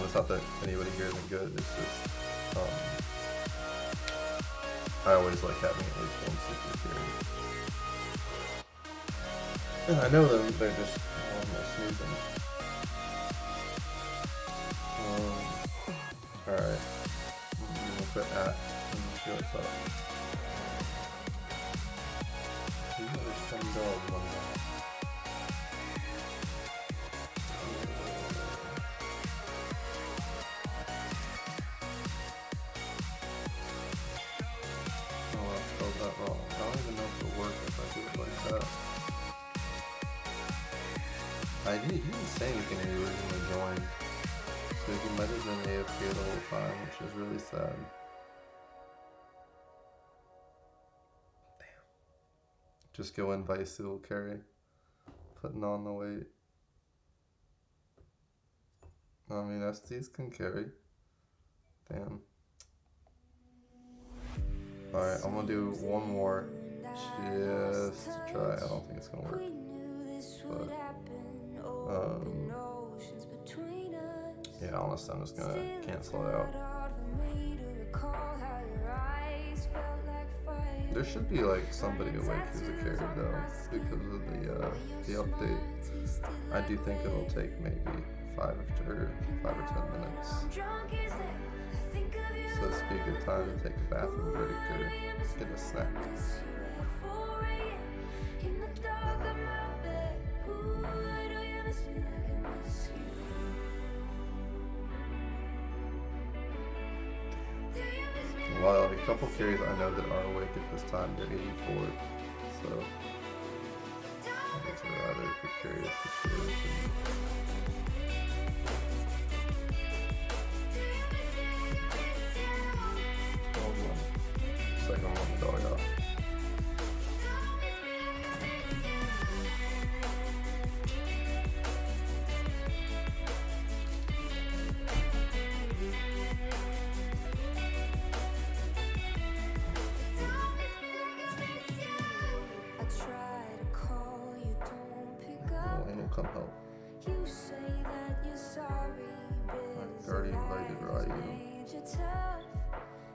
It's not that anybody here isn't good. It's just I always like having at least one super carry. And I know them, they're just snoozing. Alright. I'm gonna put at and see what's up. There's 10 dogs on that. Oh, I spelled that wrong. I don't even know if it'll work if I do it like that. He didn't say anything when he originally joined, so he might have been AFK the whole time, which is really sad. Damn. Just go in Vice-Dual carry, putting on the weight. I mean, SDs can carry. Damn. Alright, I'm gonna do one more, just to try. I don't think it's gonna work, but yeah, honestly, I'm just gonna cancel it out. There should be like somebody awake who's a carry though, because of the update. I do think it'll take maybe 5 or 10 minutes. So this would be a good time to take a bathroom break or get a snack. While a couple carries I know that are awake at this time, they're 84, so I guess they're rather good carriers for sure. Second one, dog off. Come help. You say that you're sorry, I already invited Ryu.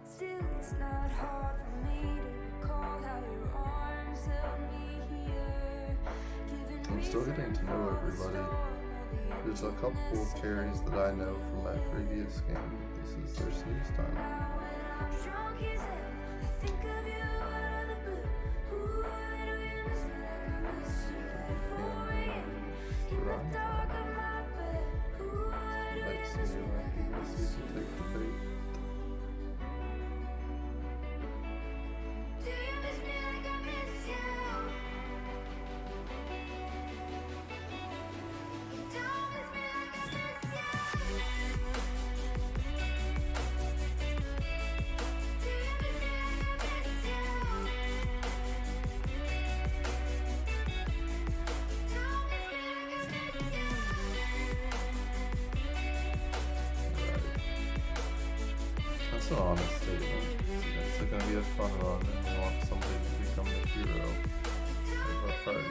Still, it's not hard for me to recall how your arms held me here. I'm still getting to know everybody. There's a couple of carries that I know from my previous game. This is their snooze time. an honest statement. It's gonna be a fun run, and you want somebody to become the hero of our party.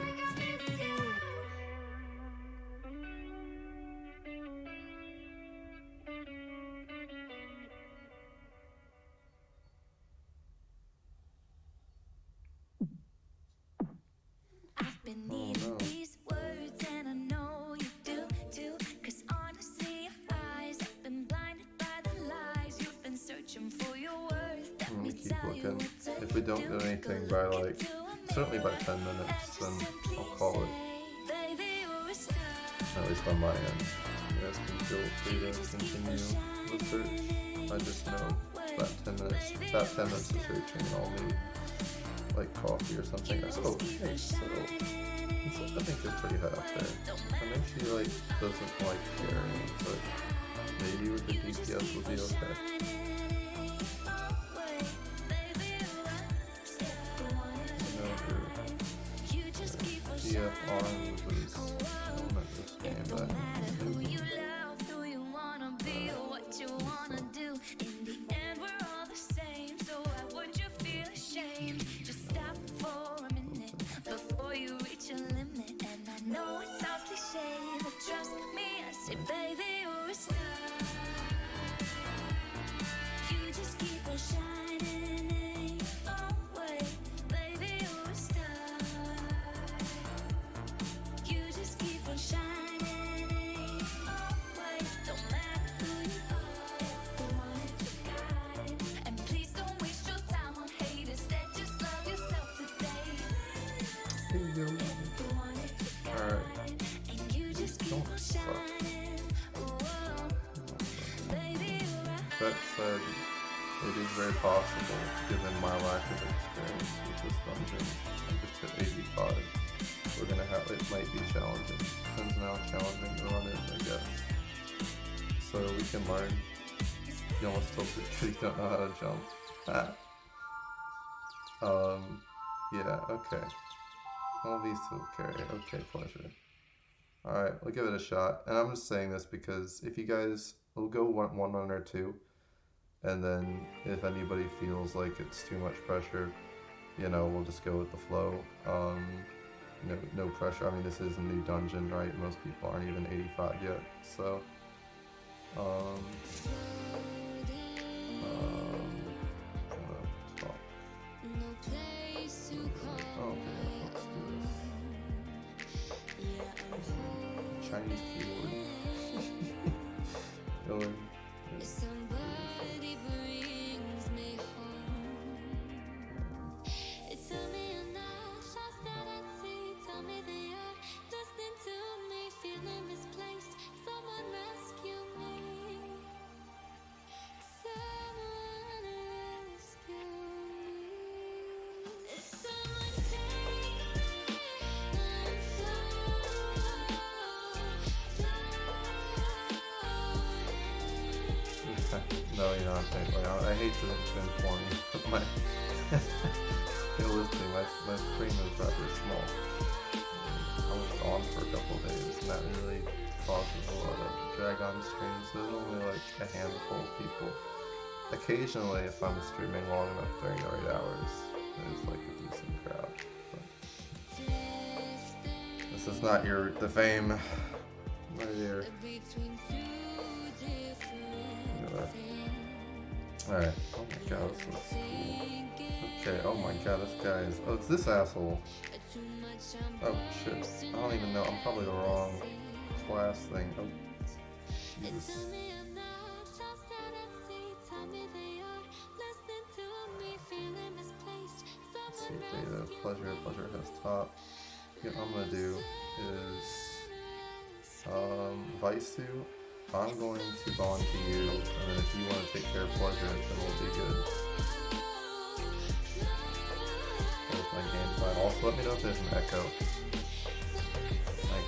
I've been needing these words and I know you do too. Cause honestly your eyes have been blinded by the lies. You've been searching for your worth. Let me keep looking. If we don't do anything by like, certainly by 10 minutes, then I'll call it. At least on my end. You guys can feel free to continue the search. I just know that 10 minutes, that 10 minutes of searching, and I'll need like coffee or something. Oh, okay, so I think it's pretty high up there. I know she like doesn't like carrying, but maybe with the DPS will be okay. TF arms was not this game, but baby, you're a star. You just keep on shining. Oh wait, baby, you're a star. You just keep on shining. Oh wait, don't matter who you are. If you want it, you got it. And please don't waste your time on haters that just love yourself today. Here you go. Alright. Don't suck. That said, it is very possible, given my lack of experience with this dungeon, I'm just at 85, we're gonna have, it might be challenging. Depends on how challenging the run is, I guess. So we can learn. You almost tilted because you don't know how to jump. Yeah, okay. All these two will carry. Okay, pleasure. Alright, we'll give it a shot. And I'm just saying this because if you guys, we'll go one run or two. And then if anybody feels like it's too much pressure, you know, we'll just go with the flow. No pressure. I mean, this is a new dungeon, right? Most people aren't even 85 yet. So, stop. Oh, okay, let's do this. Chinese keyboard. Going. Somebody brings me home. Tell me you're not lost out at sea. Tell me that you're listening to me, feeling misplaced. Someone rescue me. Someone rescue me. Someone take me and No, you're not. I hate to inform you, but my my screen was rather small. I was on for a couple of days, and that really causes a lot of drag on streams. There's only like a handful of people. Occasionally, if I'm streaming long enough during the right hours, there's like a decent crowd. But this is not the fame, my dear. Alright, oh my god, this looks cool. Okay, oh my god, this guy is, oh, it's this asshole. Oh shit, I don't even know, I'm probably the wrong class thing. Oh, Jesus. Let's see, data, pleasure has top. What I'm gonna do is, Vaisu. I'm going to bond to you, and then if you want to take care of pleasure, then we'll be good. There's my game plan. Also, let me know if there's an echo.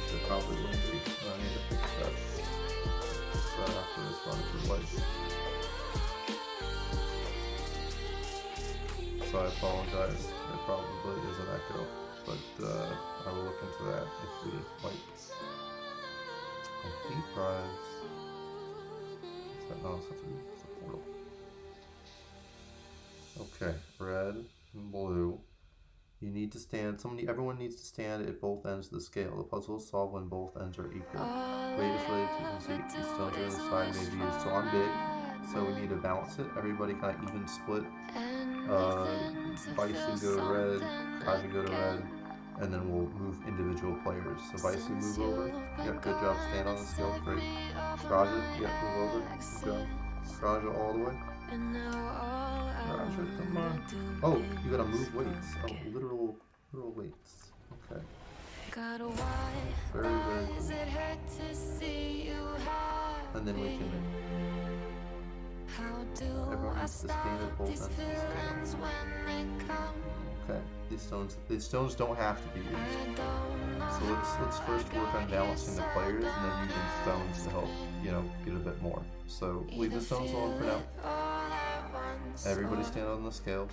There probably will be, and I need to fix that. So after this run for life. So I apologize. There probably is an echo, but I will look into that if we like. Deep prize. No, it's a portal. Okay, red and blue. You need to stand. Everyone needs to stand at both ends of the scale. The puzzle is solved when both ends are equal. Weight is related to conceit. These stones on the side may be used. So I'm big, so we need to balance it. Everybody kind of even split. Bison go to red, Kaja go to red, and then we'll move individual players. So Bison move over. Yep, good job. Stand on the scale. Great. Kaja, yep, move over. Good job. Kaja all the way. Kaja, come on. Oh, you gotta move weights. Oh, literal weights. Okay. Very, very cool. And then we can. Everyone needs to stand at both ends of the scale. Okay. These stones don't have to be used. So let's first work on balancing the players and then using stones to help, get a bit more. So leave the stones alone for now. Everybody stand on the scale.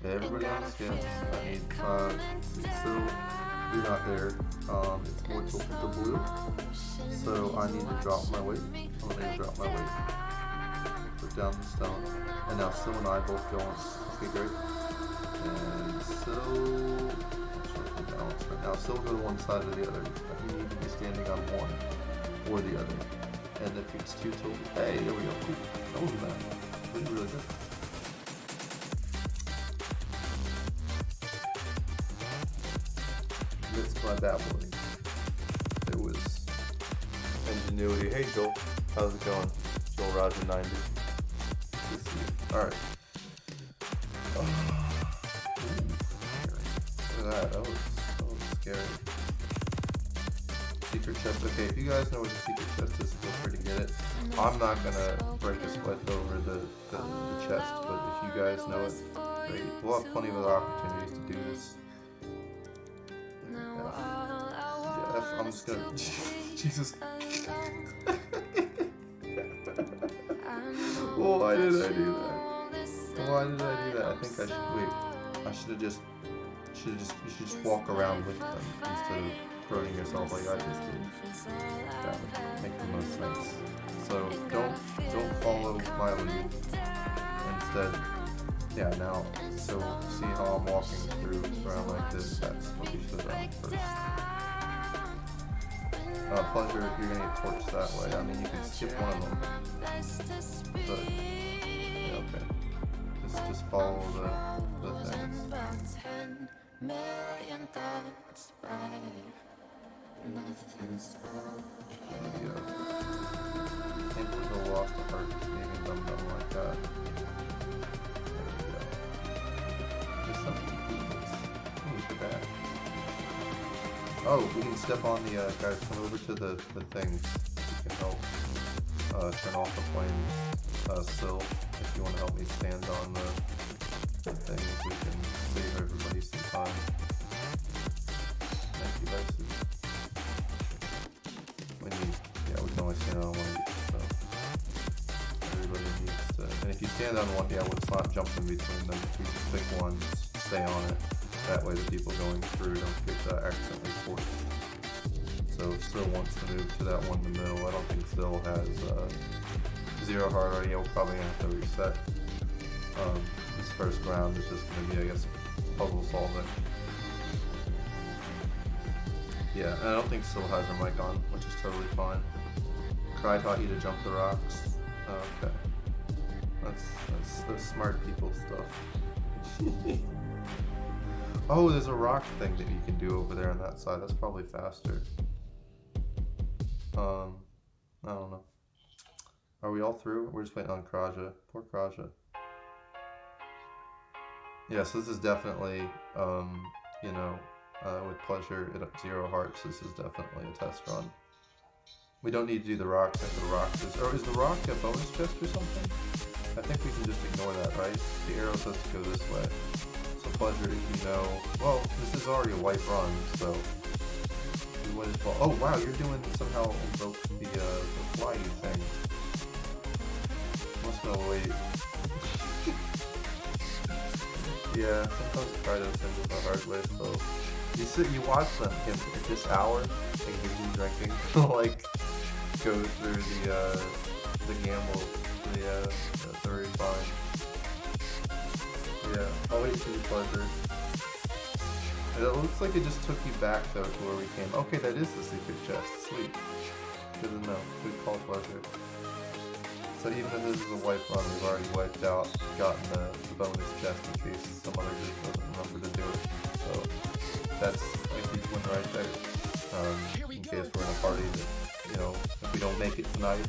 Everybody on the scale. I need so you're not there. It's more tilted to blue. So I need to drop my weight. I'm gonna drop my weight. Put down the stone. And now Sil and I both go on. Okay, great. And Sil, balance right now. Sil go to one side or the other. You need to be standing on one or the other. And if it's too tilted, hey, there we go. Cool. That wasn't bad. Really, really good. It's my babbling. It was ingenuity. Hey Joel, how's it going? Joel Roger 90. Good to see you. Alright. Look at that. That was scary. Secret chest. Okay, if you guys know what the secret chest is, feel free to get it. I'm not gonna break a sweat over the chest, but if you guys know it, great. We'll have plenty of other opportunities to do this. Yeah, I'm just gonna. Jesus. Why did I do that? Why did I do that? I think I should wait. I should have just. You should just walk around with them instead of throwing yourself like I just did. That would make the most sense. So don't follow my lead. Instead, yeah. Now, so see how I'm walking around like this. That's what you should have done first. Pleasure, if you're gonna get torched that way. I mean, you can skip one of them, but yeah, okay. Just follow the things. There we go. Can't believe I lost the heart just being dumb like that. There we go. There's something to do this. Look at that. Oh, we can step on the, guys, come over to the things. You can help turn off the flames. Sil, if you want to help me stand on the things, we can save everybody some time. Thank you, guys. We can only stand on one each, so everybody needs to. And if you stand on one, let's not jump in between them. If you just pick one, stay on it. That way the people going through don't get accidentally forced. So if Sil wants to move to that one in the middle, I don't think Sil has 0 heart already. We'll probably have to reset. This first round is just going to be, I guess, puzzle solving. Yeah, and I don't think Sil has her mic on, which is totally fine. Cry taught you to jump the rocks. Okay. That's smart people stuff. Oh, there's a rock thing that you can do over there on that side. That's probably faster. I don't know. Are we all through? We're just waiting on Kraja. Poor Kraja. Yeah, so this is definitely, with pleasure at 0 hearts, this is definitely a test run. We don't need to do the rocks after the rocks. Or is the rock a bonus chest or something? I think we can just ignore that, right? The arrow says to go this way. So pleasure, if you know. Well, this is already a white run, so we might as well. Oh wow, you're doing somehow invoke the flying thing. I'm just gonna wait. Yeah, sometimes try those things the hard way. So you watch them at this hour and he's drinking, like go through the gamble, the 35 fine. Yeah, I'll wait for your pleasure. And it looks like it just took you back though to where we came. Okay, that is the secret chest. Sweet. Good to know. Good call, pleasure. So even if this is a wipe run, we've already wiped out, gotten the bonus chest in case some other group doesn't remember to do it. So that's a huge win right there. In case we're in a party that, you know, if we don't make it tonight,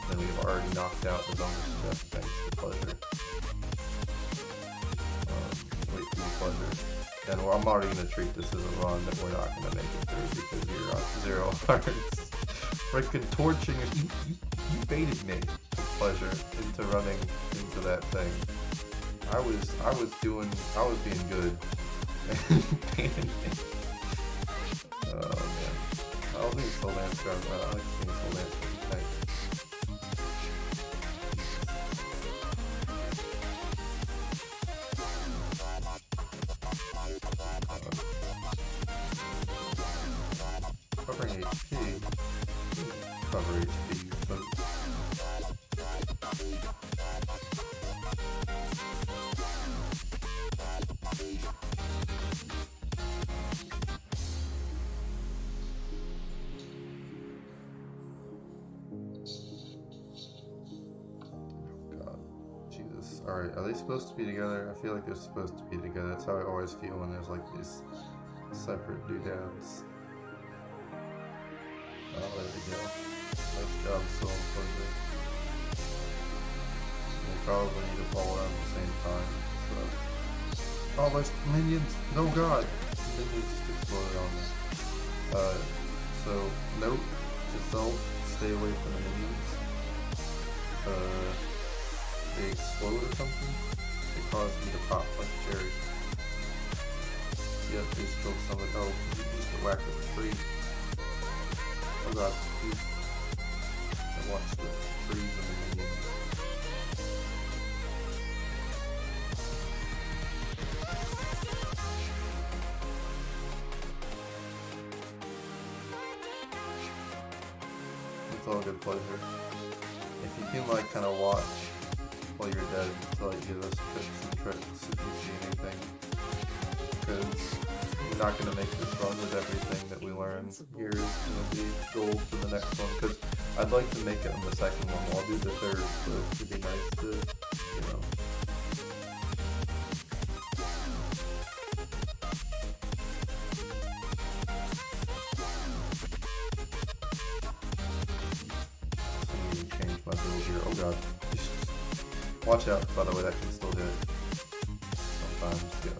then we've already knocked out the bonus chest thanks to pleasure. Wait for your pleasure. And I'm already going to treat this as a run that we're not going to make it through because you're on 0 hearts. Freaking torching it. You baited me with pleasure into running into that thing. I was being good. Baited me. Oh man. I'll leave Soul Lance Guard. I like seeing Soul Lance tank. Covering HP. Cover HP, but God, Jesus. Alright, are they supposed to be together? I feel like they're supposed to be together. That's how I always feel when there's like these separate doodads. Oh, there we go. Nice job, Soul and Pleasure. We'll probably need to fall out at the same time. So. Oh, there's minions! No god! Minions just exploded on me. So, note to self, stay away from the minions. They explode or something. They cause me to pop like a cherry. Yep, they killed someone. Oh, you just get whacked with a tree. Oh god, please. I watched the trees and the minions. It's all good pleasure. If you can like kind of watch while you're dead to like give us tips and tricks if you see anything. Because we're not going to make this run with everything that we learn here is going to be gold for the next one, because I'd like to make it on the second one. I'll do the third, but it'd be nice to, you know. Let me change my build here. Oh god. Watch out, by the way, that can still hit. Sometimes, yeah.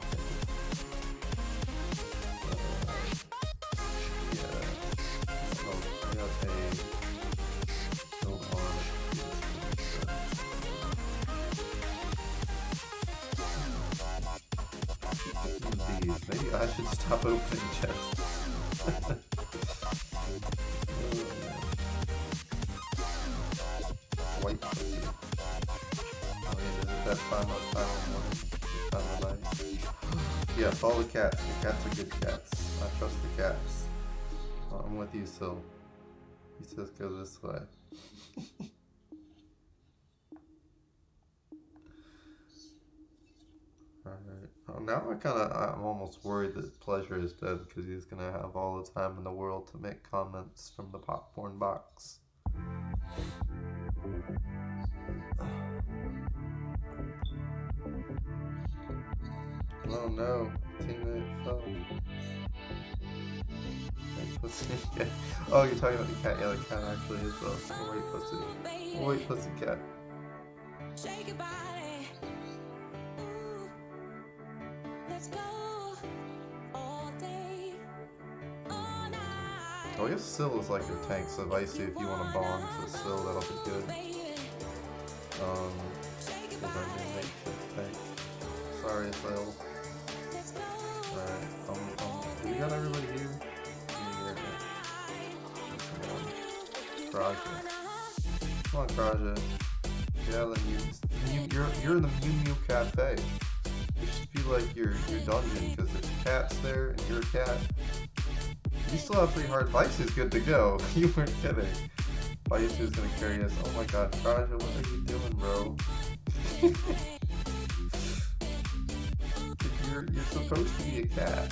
Maybe I should stop opening chests. White pussy. I mean, is it that time of morning? Time of night? Yeah, follow the cats. The cats are good cats. I trust the cats. I'm with you, Sil. He says go this way. Alright. Oh, now I'm almost worried that Pleasure is dead because he's gonna have all the time in the world to make comments from the popcorn box. Oh no, teammate fell. Pussycat. Oh, you're talking about the cat. Yeah, the cat actually is though. Oh, wait, pussy. Oh, wait, pussycat. Shake your body. Ooh, let's go all day, all night. Oh, I guess Syl is like your tank, so Vicey, if you want to bond to Syl, that'll be good. We'll run your makeshift tank. Sorry, Syl. Alright, we got everybody here. Kraja. Come on, Kraja. Yeah, then you're in the Mew Mew Cafe. It should be like your dungeon, because there's cats there and you're a cat. You still have 3 hearts. Vicey's good to go. You weren't kidding. Vicey's gonna carry us. Oh my god, Kraja, what are you doing, bro? You're supposed to be a cat.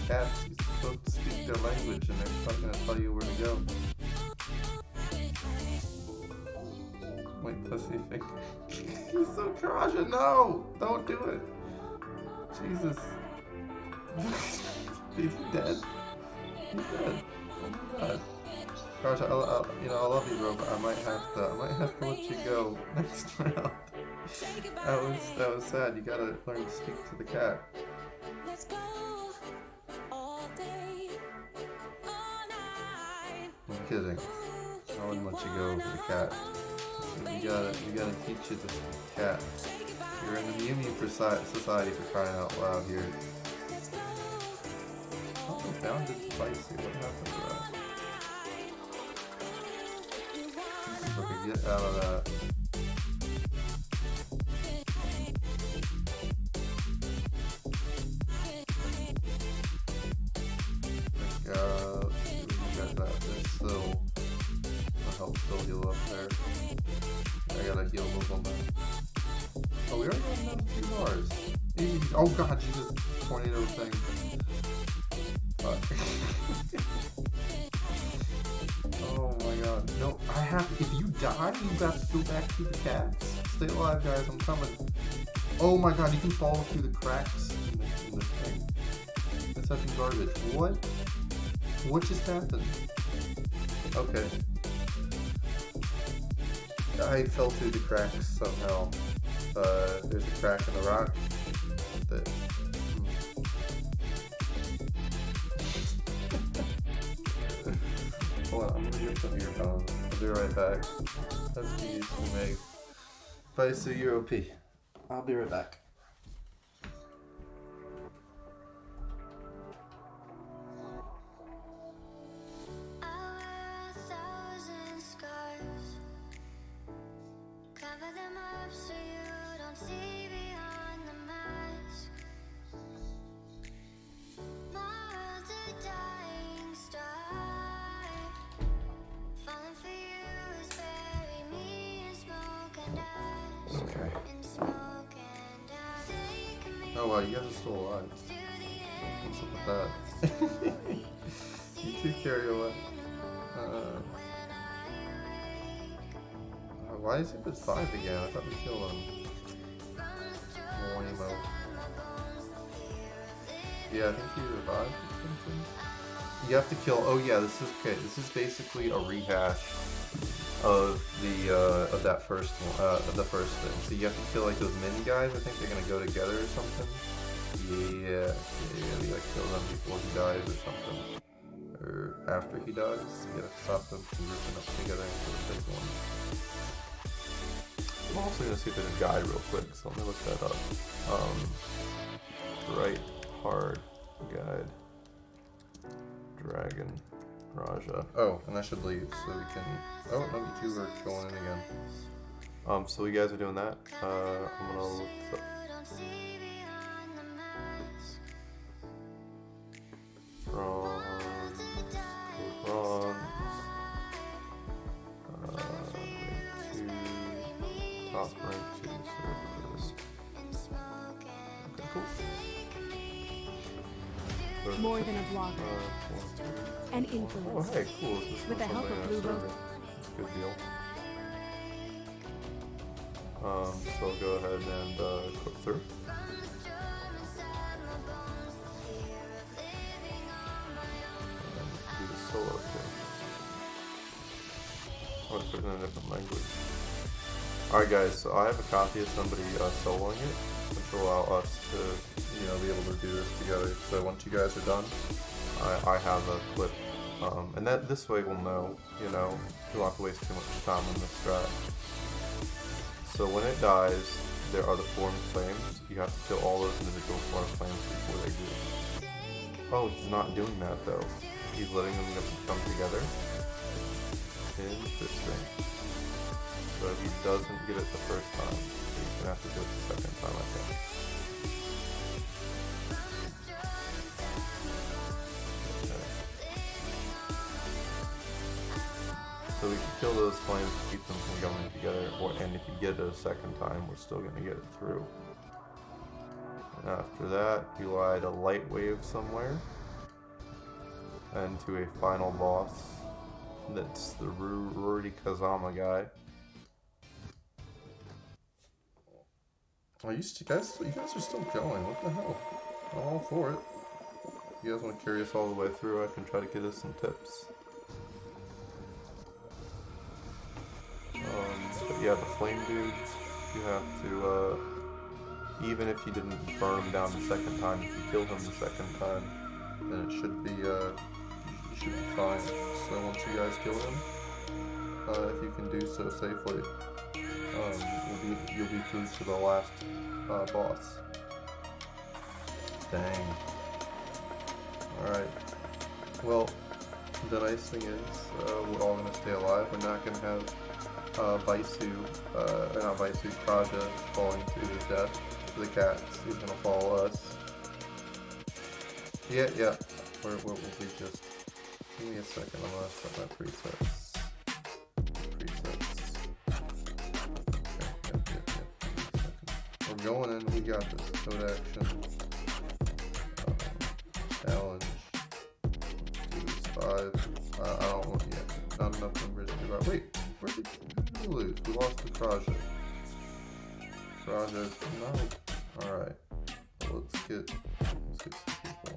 Cats, you're supposed to speak their language, and they're not gonna tell you where to go. Wait, pussy face. He's so Karaja, no! Don't do it! Jesus. He's dead. He's dead. Oh my god. Karaja, I love you, bro, but I might have to let you go next round. That was sad. You gotta learn to speak to the cat. I'm kidding. I wouldn't let you go for the cat. You gotta teach it to cat. You're in the Mew Mew Society for crying out loud here. Oh, I found it spicy. What happened to that? So get out of that. Still heal up there. I gotta heal those on that. Oh, we already got another 2 bars. Easy. Oh god, Jesus. Tornado thing. Fuck. Oh my god. No, I have. If you die, you have to go back to the cats. Stay alive, guys. I'm coming. Oh my god, you can fall through the cracks in the thing. That's fucking garbage. What? What just happened? Okay. I fell through the cracks somehow. There's a crack in the rock that... Hold on, I'm gonna get some earphones. I'll be right back. That's the use to make. Bye, so you're OP. I'll be right back. Okay. Oh wow, you guys are still alive. What's up with that? You two carry away. Why is it at 5 again? I thought we killed him. Emo. Yeah, I think he revived or something. You have to kill. Oh yeah, this is okay. This is basically a rehash of the of that first one, of the first thing. So you have to kill like those mini guys. I think they're gonna go together or something. Yeah, you gotta kill them before he dies or something, or after he dies. You gotta stop them from grouping up together into the big one. I'm also gonna see if there's a guide real quick, so let me look that up. Right hard guide. Dragon Raja. Oh, and I should leave so we can. Oh no, you two are going in again. So you guys are doing that. I'm gonna look this up. Bronze. Top rank 2 servers. Okay, cool. More than a blogger. An influencer. Oh, hey, cool. This with the help of Blue Book. That's a good deal. So I'll go ahead and click through. And do the solo thing. Oh, it's written in a different language. Alright guys, so I have a copy of somebody soloing it, which will allow us to, be able to do this together. So once you guys are done, I have a clip, and this way we'll know, you don't have to waste too much time on this strat. So when it dies, there are the formed flames. You have to kill all those individual formed flames before they group. Oh, he's not doing that though. He's letting them come together. Interesting. So if he doesn't get it the first time, he's gonna have to do it the second time, I think. Okay. So we can kill those flames to keep them from going to get it, and if you get it a second time, we're still going to get it through. And after that, you light a light wave somewhere, and to a final boss. That's the Rory Kazama guy. Oh, you guys are still going. What the hell? I'm all for it. If you guys want to carry us all the way through, I can try to get us some tips. But yeah, the flame dude, you have to, even if you didn't burn him down the second time, if you kill him the second time, then it should be, you should be fine. So once you guys kill him, if you can do so safely, you'll be through to the last boss. Dang. Alright. Well, the nice thing is, we're all gonna stay alive. We're not gonna have Kraja falling to his death to the cats. He's gonna follow us. Yeah. We'll be just. Give me a second. I'm gonna set my presets. We're going in. We got this. Code action. Challenge. Do this 5. I don't want yet. Not enough numbers to do that. Wait. Where did we lose? We lost to Kraja. Kraja, no. Alright. Well, let's get some people.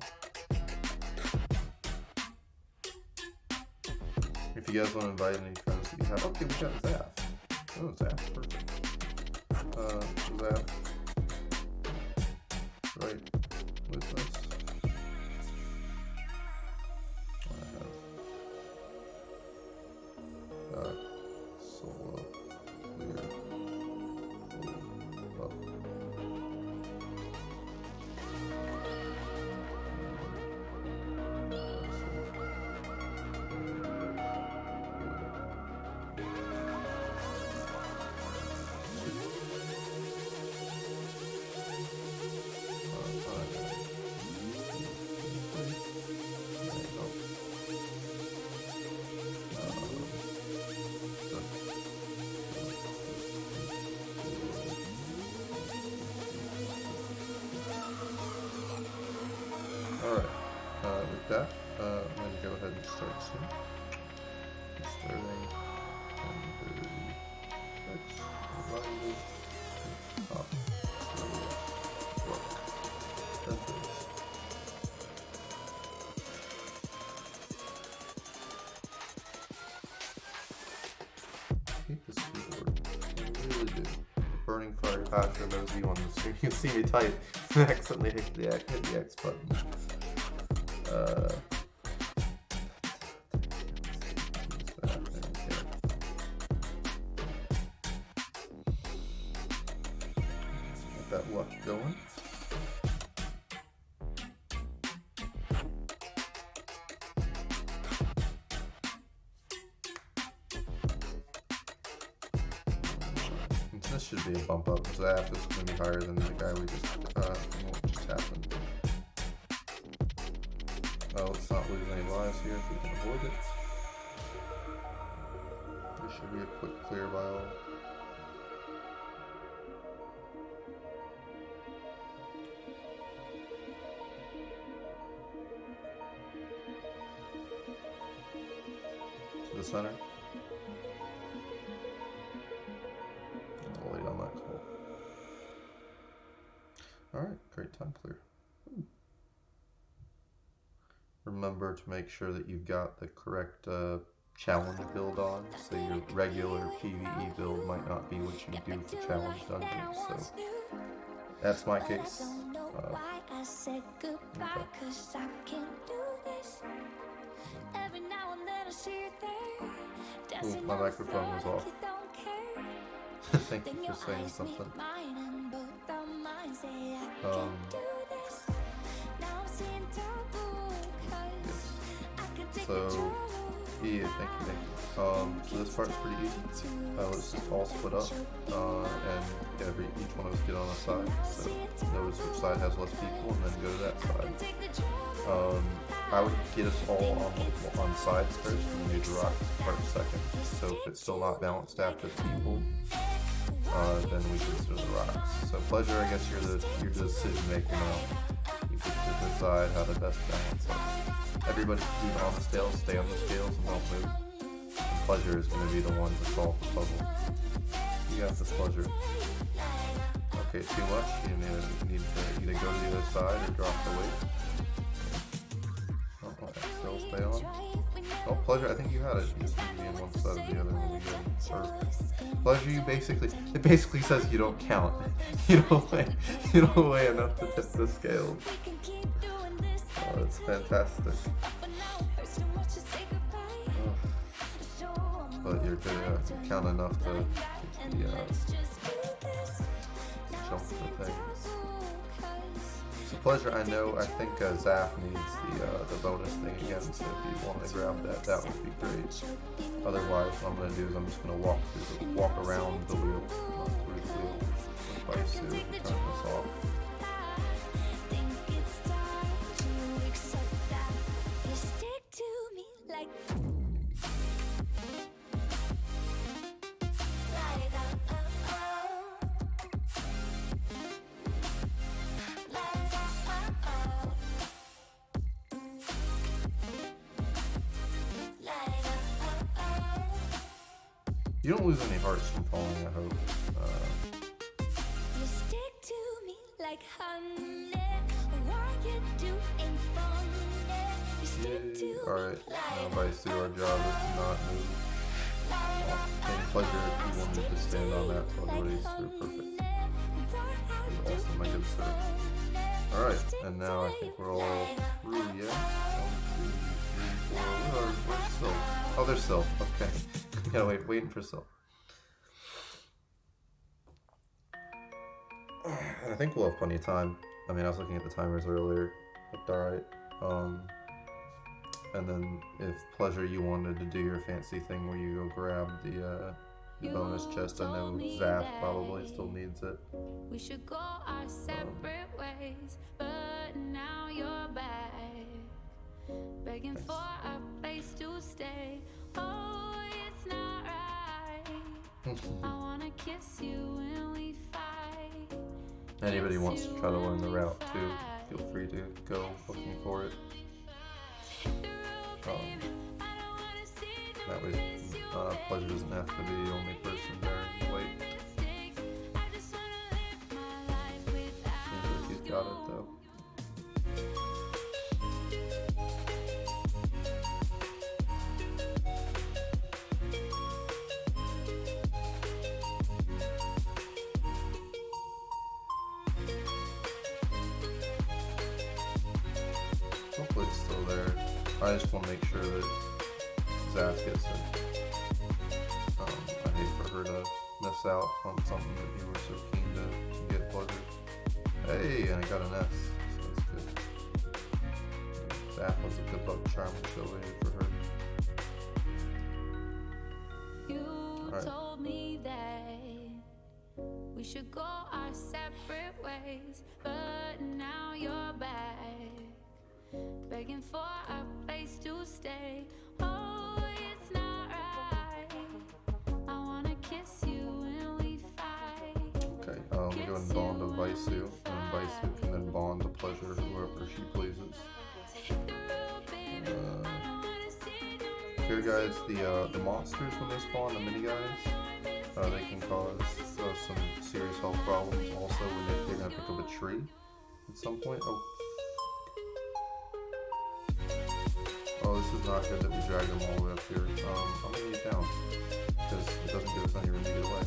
If you guys want to invite any friends that you have. Okay, we got Zaf. Oh, Zaf. Perfect. Zaf. Right. With us. Solo, clear, up. Alright, with that, I'm going to go ahead and start soon. Starting I hate this keyboard. I really do. Burning Fire Passion, those of you on the stream, you can see me type and accidentally hit the X button. Get that luck going. This should be a bump up. Zap is going to be higher than the guy we just what just happened. Oh, let's not lose any lives here if we can avoid it. This should be a quick clear by all. To the center. I'll wait on that call. Alright, great time clear. Remember to make sure that you've got the correct challenge build on, so your regular PvE build might not be what you do for challenge dungeons, so that's my case. Ooh, my microphone was off. Thank you for saying something. So, yeah, thank you. So this part's pretty easy. Let's just all split up, and each one of us get on a side. So notice which side has less people and then go to that side. I would get us all on sides first and do the rock part second. So if it's still not balanced after people, then we consider the rocks. So Pleasure, I guess you're the decision maker now. You get to decide how to best balance it. Everybody even on the scales, stay on the scales and don't move. And Pleasure is going to be the one to solve the puzzle. You got this, Pleasure. Okay, too much. You need to either go to the other side or drop the weight. Oh, okay, still stay on. Oh, Pleasure, I think you had it. You just need to be on one side or the other when we go. Perfect. Pleasure, it basically says you don't count. You don't weigh enough to tip the scale. Oh, that's fantastic. Oh. But you're good. You count enough to jump the things. So Pleasure, I think Zaf needs the bonus thing again, so if you want to grab that would be great. Otherwise, what I'm going to do is I'm just going to walk around the wheel, not through the wheel, with Vice to turn this off. You don't lose any hearts from falling, I hope. You stick to me like honey. What you do ain't funny. You stick to me. Alright, now Vice, do our job is to not move. And Pleasure, if you wanted to stand on that till everybody's through, perfect. Awesome, my good sir. Alright, and now I think we're all through, yeah? 1, 2, 3, 4. Where's Sylph? Oh, there's Sylph, okay. Yeah, waiting for Sylph. I think we'll have plenty of time. I mean, I was looking at the timers earlier. Looked alright. And then if Pleasure you wanted to do your fancy thing where you go grab the bonus chest, I know Zaf probably still needs it. We should go our separate ways, but now you're back, begging for a place to stay. Oh, it's not right. I wanna kiss you when we fight. Anybody wants to try to learn the route too, feel free to go looking for it. That way, Pleasure doesn't have to be the only person there to wait. He's got it though. Hopefully it's still there. I just want to make sure that Zaf gets it. I hate for her to miss out on something that you were so keen to get, Pleasure. Hey, and I got an S, so that's good. Zaf was a good luck charm, so waited for her. You told me that we should go our separate ways, but now you're back, begging for a place to stay. Oh, it's not right. I wanna kiss you when we fight. Okay, we go and bond to Vaisu, and Vaisu can then bond to Pleasure, whoever she pleases. Here, guys, the monsters when they spawn, the mini guys, they can cause some serious health problems. Also, when they're gonna pick up a tree at some point. Oh, this is not good that we drag them all the way up here. I'm gonna need down because it doesn't give us any room to get away.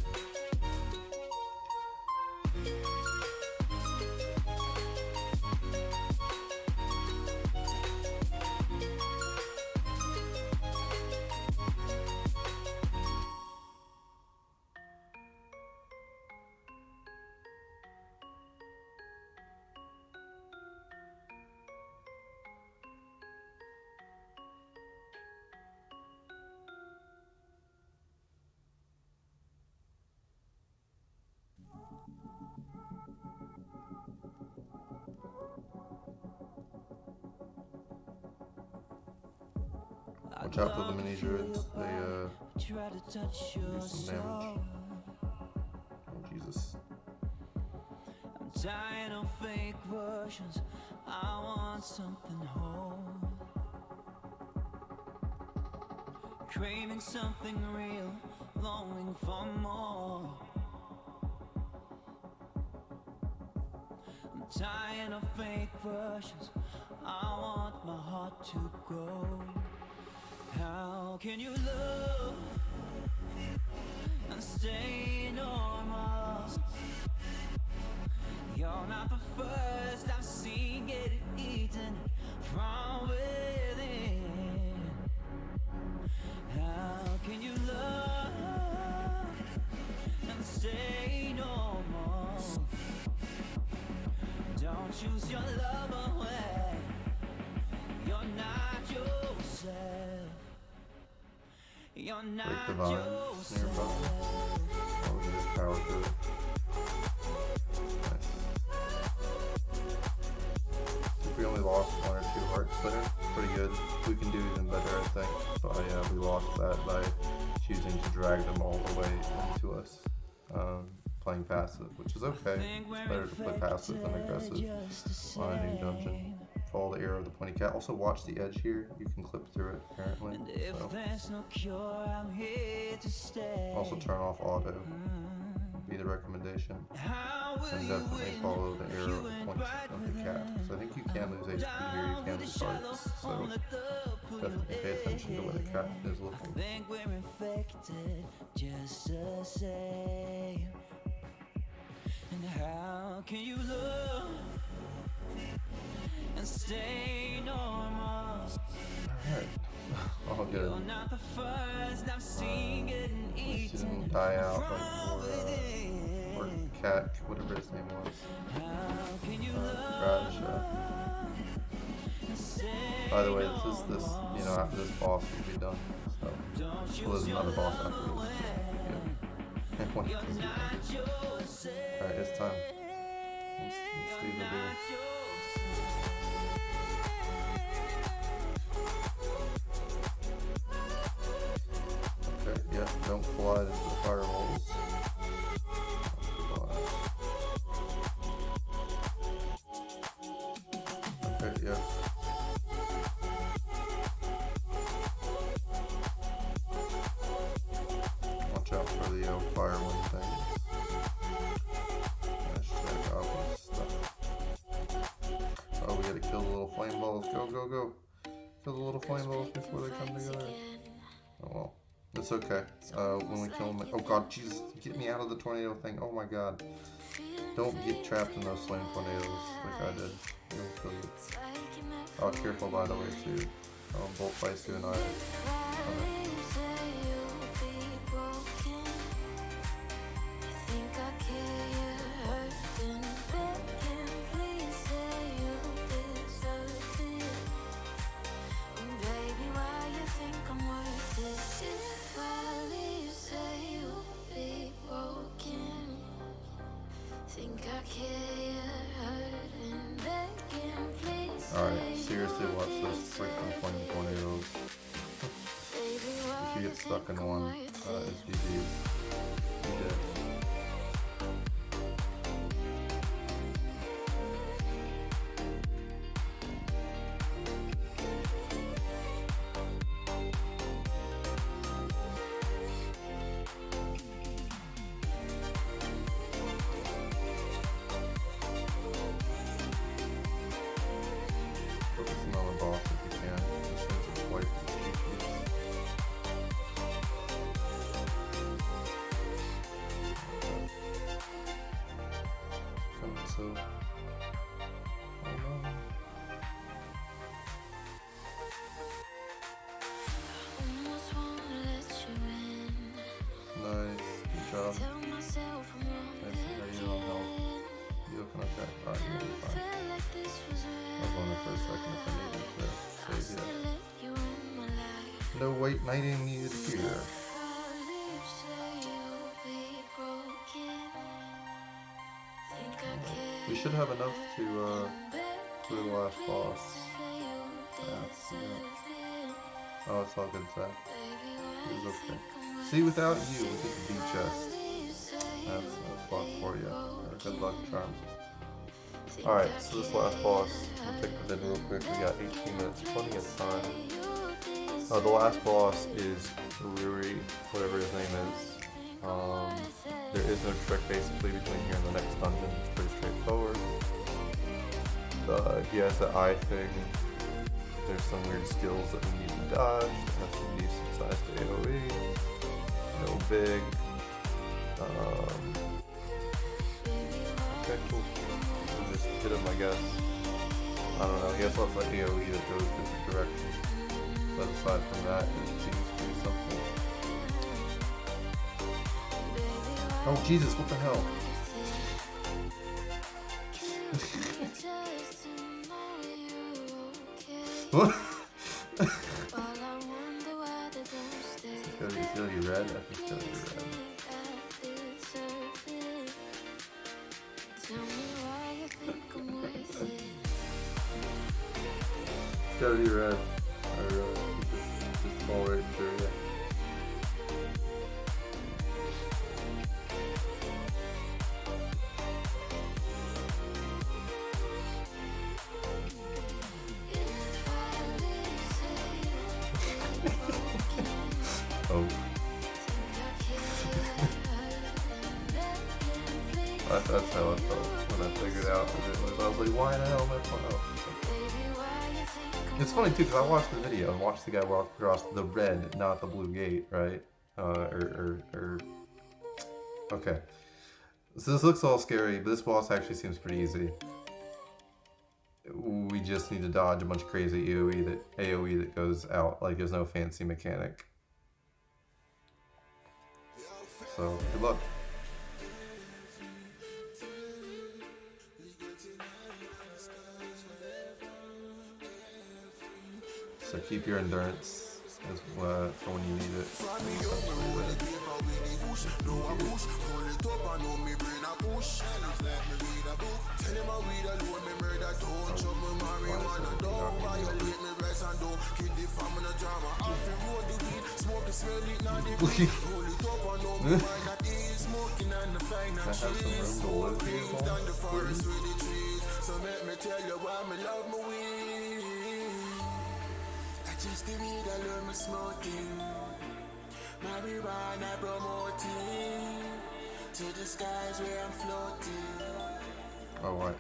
Watch out for the mini druids. They do some damage. Oh Jesus. I'm tired of fake versions. I want something whole. Craving something real, longing for more. I'm tired of fake versions. I want my heart to grow. How can you love and stay normal? You're not the first I've seen get it eaten from within. How can you love and stay normal? Don't choose your love away. You're not yourself. You're not yourself. Oh, there's power to it. Nice. We only lost 1 or 2 hearts there. Pretty good. We can do even better, I think. But yeah, we lost that by choosing to drag them all the way into us. Playing passive, which is okay. It's better to play passive than aggressive on a new dungeon. Follow the arrow of the pointy cat. Also watch the edge here. You can clip through it apparently. So. Also turn off auto. Be the recommendation. And definitely follow the arrow of the pointy of the cat. So I think you can lose HP here. You can lose hearts. So definitely pay attention to where the cat is looking. And how can you love and stay normal? Alright. All good. You're not the first I've seen getting eaten. She didn't die out like or cat, whatever his name was. By the way, this after this boss we'll be done. So there's another boss after this. Yeah. Alright, it's time. Let's do the deal. Okay, yeah, don't fly into the firewalls. Okay, yeah. Watch out for the fire one thing. Oh, we gotta kill the little flame balls. Go, go, go. Kill the little flame balls before they come together. Oh well. It's okay. When we kill them. Oh god, Jesus. Get me out of the tornado thing. Oh my god. Don't get trapped in those flame tornadoes like I did. It'll kill you. Oh, careful by the way too. Bolt Baisu and I. Alright, seriously watch those freaking flame tornadoes. If you get stuck in one, it's GG's. You did. No wait, knighting needed here. We should have enough to do the last boss. Yeah. Oh, it's all good, Zach. It was okay. See, without you, we get the B chest. That's luck for you. Or good luck, charm. Alright, so this last boss, we'll take the vid real quick. We got 18 minutes, plenty of time. The last boss is Ruri, whatever his name is. There is no trick basically between here and the next dungeon. It's pretty straightforward. He has the eye thing. There's some weird skills that we need to dodge. Has some decent sized AoE. No big. Okay, cool. We'll just hit him, I guess. I don't know. He has lots of AoE that goes different directions. But aside from that, it seems to be something. Oh Jesus! What the hell? What? Is Jelly red? I think Jelly red. Jelly red. I really just fall right through it. Oh. That's how I felt when I figured out what it was. I was like, why the hell am I playing out? It's funny too, because I watched the video and watched the guy walk across the red, not the blue gate, right? Okay. So this looks all scary, but this boss actually seems pretty easy. We just need to dodge a bunch of crazy AoE that goes out. Like, there's no fancy mechanic. So, good luck. So keep your endurance as for when you need it. Just the weed, I love me smoking. Marijuana promoting to the skies where I'm floating. Oh, what?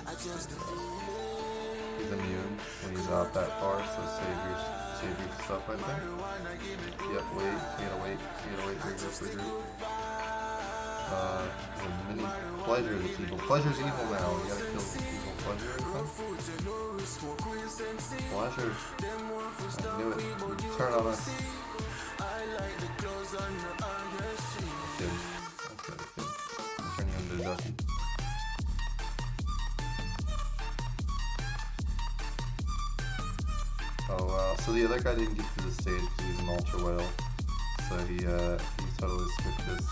I just feel He's immune when he's out that far, so save your stuff, I think. Yep, wait. You gotta wait. Regroup. Mini pleasure is evil. Pleasure's evil now. You gotta kill the evil pleasure, I think. Pleasure. I knew it. Turn on us. Okay. I'm turning into Ducky. Oh wow. So the other guy didn't get to the stage because he's an ultra whale. So he totally skipped this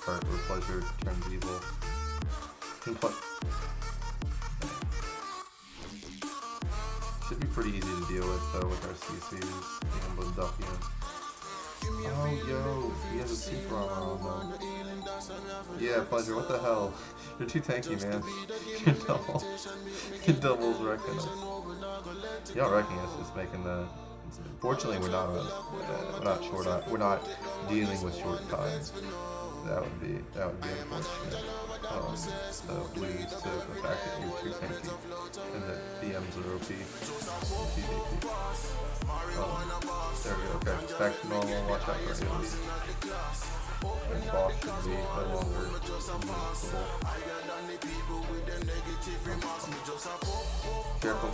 part where pleasure turns evil. Should be pretty easy to deal with though with our CCs, being able to duck him. Oh yo, he has a super armor on though. Yeah, pleasure, what the hell? You're too tanky, man. Your doubles wrecking us. You're not wrecking us, it's making the... Fortunately, we're not dealing with short times. That would be unfortunate. So lose to the fact that you're too tanky and that DMs are OP. There we go. Okay, back to normal. Watch out for enemies. And boss should be no longer useful. Careful.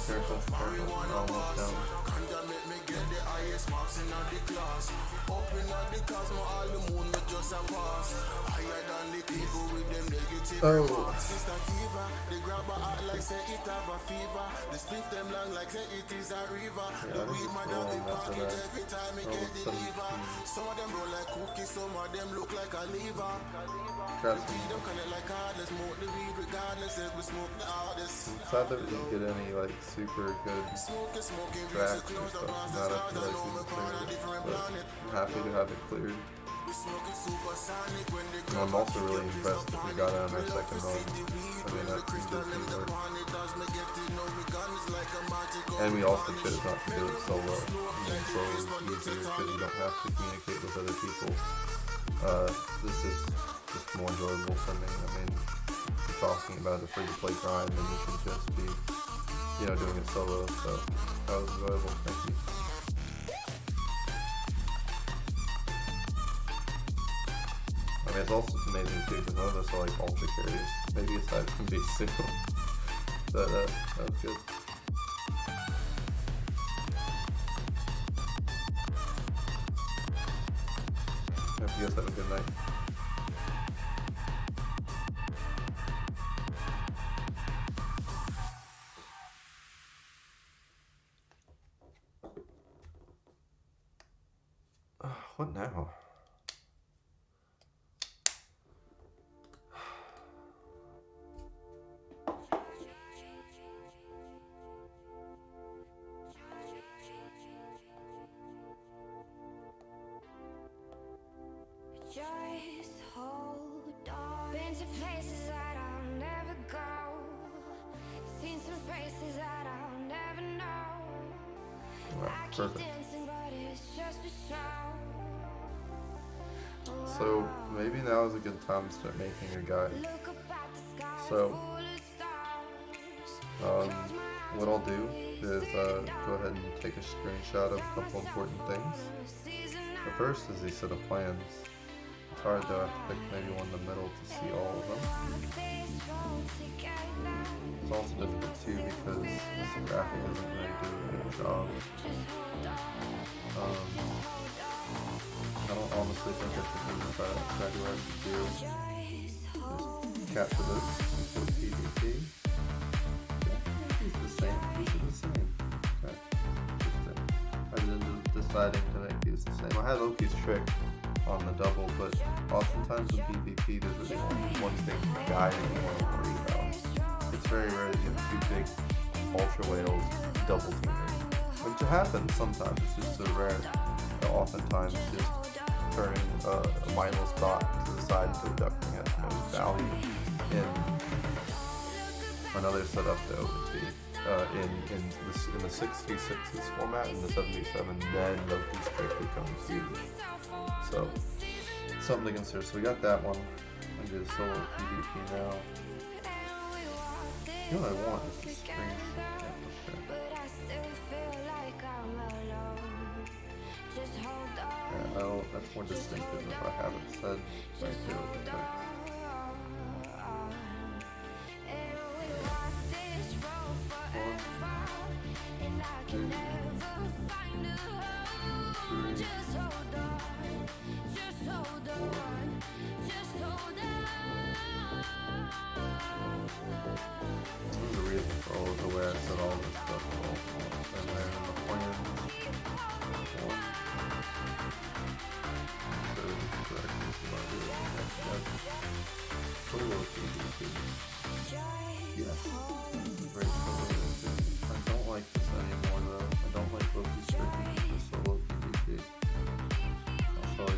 Almost down. Oh. It's sad that we didn't get any like super good tracks or stuff from that. I feel like we deserved it, but I'm happy to have it cleared. And I'm also really impressed that we got it on our second run. I mean, that's some good teamwork. And we also chose not to do it solo. I mean, solo is easier because you don't have to communicate with other people. This is just more enjoyable for me. I mean, if you're talking about a free-to-play grind, then you should just be, you know, doing it solo. So that was enjoyable. Thank you. I mean, it's also amazing too because none of us are like ultra carries. Maybe aside from B2. But that was good. Hope you guys have a good night. What now? Just hold on. Been to places that I'll never go. Seen some faces that I'll never know. I keep dancing, but it's just for show. So maybe now is a good time to start making a guide. So what I'll do is go ahead and take a screenshot of a couple important things. The first is these set of plans. It's hard though, I have to pick maybe one in the middle to see all of them. It's also difficult too because this graphic doesn't really do a good job. I don't honestly think I should do this, but I do what I should do. Just capture this, import PVP. These are the same, these are the same. Okay. I ended up deciding to make these the same. I had Loki's trick on the double, but oftentimes with PvP there's really only one thing guiding you want to worry about. It's very rare that you have two big ultra whales double teaming. Which happens sometimes, it's just so rare. Oftentimes just turning a mindless thought to the side so the duckling has no value. In another setup though would be in the 6v6's format, in the 7v7, then Loki's trick becomes huge. So something to consider. So we got that one. I'm gonna do solo PvP now. You know what I want is the screen. Yeah, that's more distinctive if I have it said right here with the text. There's a reason for all of the way I said all this stuff all in there in the plan. Yes. Great solo. I don't like this anymore though. I don't like Loki's tricky for solo PvP. I'll show you.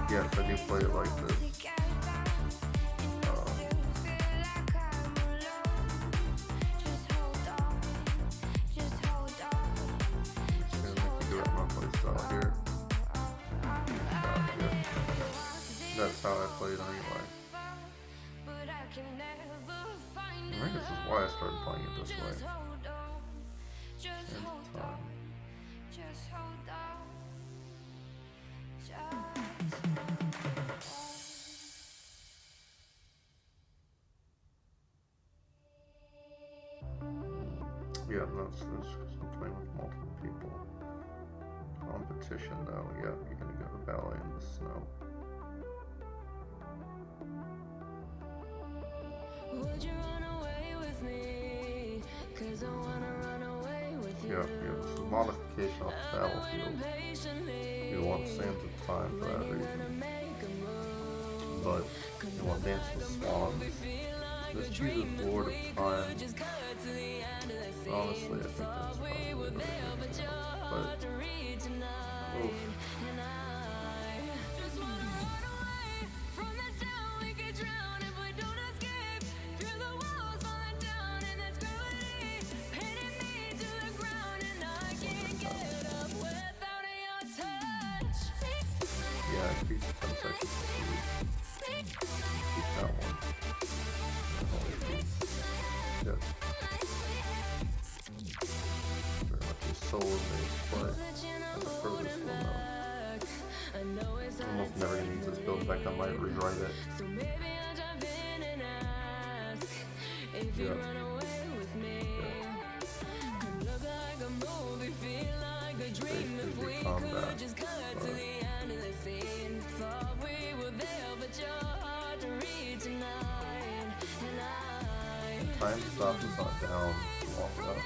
Yeah, if I do play it like this. That's how I played anyway. I think this is why I started playing it this way. And time. Yeah, that's because I'm playing with multiple people. Competition though, yeah, you're gonna go to ballet in the snow. Would you run away with me? 'Cause I wanna run away with you. It's a modification off the battlefield. You want Sands of Time for that reason. But you want Dance with Swans. This chooses Lord of Time. Honestly, I think that's probably the right reason. But, oof. Yeah, increase the 10 seconds speed. Keep that one. Yeah. Very much a solo-based play. I prefer this one though. I'm almost never gonna use this build. In fact, I might rewrite it. Yeah. Basically combat. Time stop is not down long enough.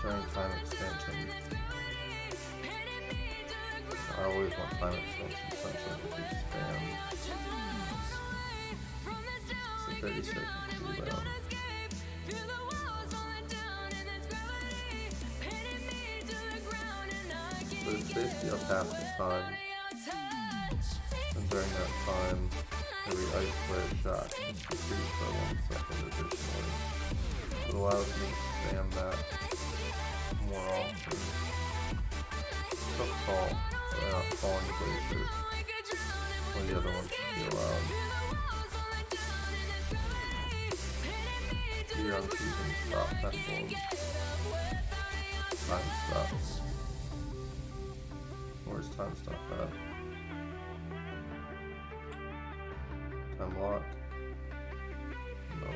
During time extension. I always want time extension essentially to be spammed. It's a 30-second cooldown. But it's basically up half the time. And during that time, every ice flare shot is decreased by 1 second additionally. It allows me to spam that more often. Tough call, so they're not falling places. Or the other one should be allowed. Here I'm choosing stop pendulum. Time stops. Where's time stop at? Time lock? No. I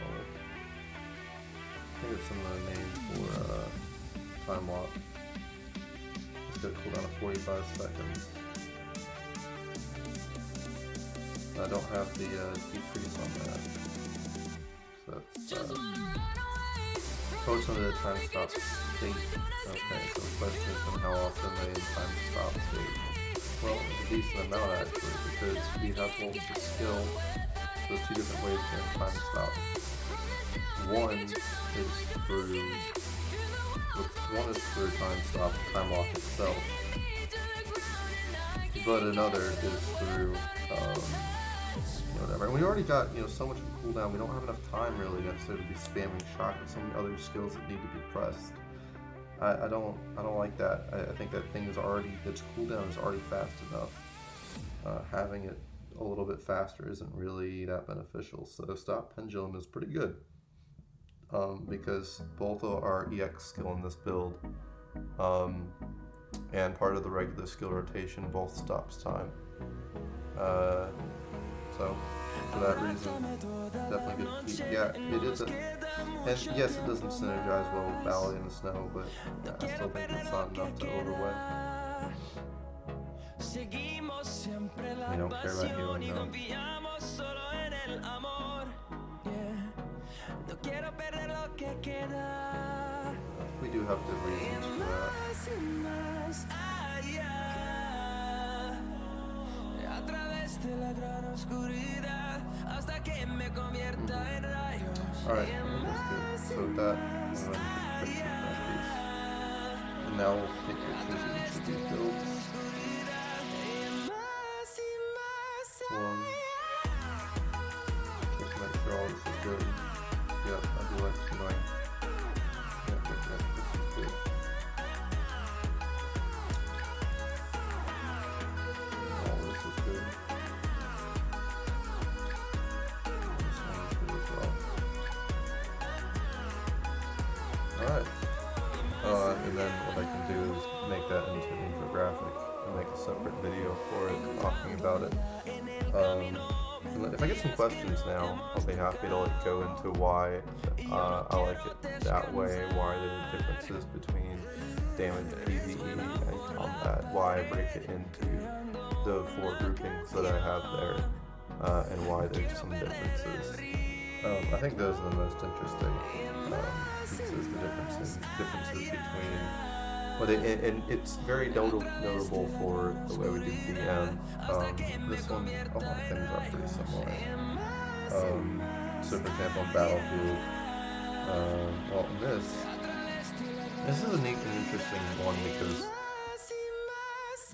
think it's in the name for time lock. It's got a cooldown of 45 seconds. I don't have the decrease on that. So that's fortunately the time stop state. Okay, so the question is how often they time stop state. Well, it's a decent amount actually, because we have both the skill. There's two different ways to end time stop. One is through time stop, time lock itself. But another is through whatever. And we already got so much of a cooldown. We don't have enough time really necessarily to be spamming shock with some other skills that need to be pressed. I don't like that. I think that thing is already, its cooldown is already fast enough. Having it a little bit faster isn't really that beneficial. So stop pendulum is pretty good. Because both of our EX skill in this build and part of the regular skill rotation both stops time. So for that reason, definitely good to keep. Yeah, it is, and yes, it doesn't synergize well with Valley in the Snow, but I still think it's not enough to overweigh. We don't care about healing though. We do have good reasons for that. Alright, that's good. So with that, I'm going to fix that piece. And now we'll take pictures of each of these builds. One. Just make sure all this is good. Yep, I do like to like. Yep, this is good. All this is good. This one is good as well. Alright. And then what I can do is make that into an infographic and make a separate video for it, talking about it. If I get some questions now, I'll be happy to go into why I like it that way, why there are differences between damage, PvE, and combat, why I break it into the 4 groupings that I have there, and why there's some differences. I think those are the most interesting pieces, the differences between, well, and it's very notable for the way we do DM. This one, a lot of things are pretty similar. So for example, in Battlefield, well, this is a neat and interesting one because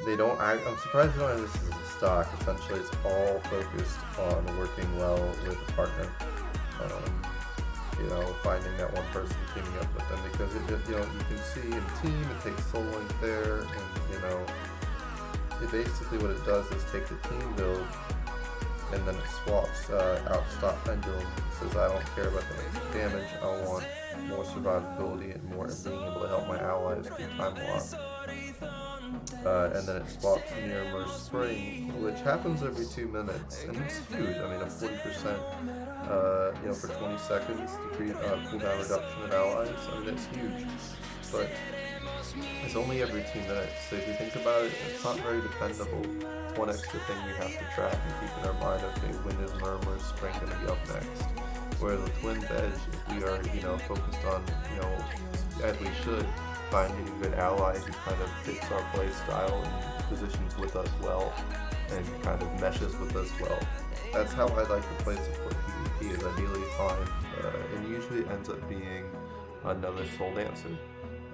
they don't. I'm surprised they don't have this as a stock. Essentially, it's all focused on working well with a partner. Finding that one person, teaming up with them, because you can see in team it takes soul link there, and it basically what it does is take the team build and then it swaps out stop pendulum. It says I don't care about the damage, I want more survivability and more being able to help my allies through time loss. And then it swaps near immerse spring, which happens every 2 minutes, and it's huge. I mean, a 40%, for 20 seconds cooldown reduction of allies. I mean, that's huge, but it's only every 2 minutes. So if you think about it, it's not very dependable. It's one extra thing we have to track and keep in our mind. Okay, when is Murmur's Spring going to be up next? Whereas with Twin's Edge, if we are, focused on, as we should, finding a good ally who kind of fits our play style and positions with us well and kind of meshes with us well. That's how I like to play support PvP, is ideally find, and usually it ends up being another Soul Dancer.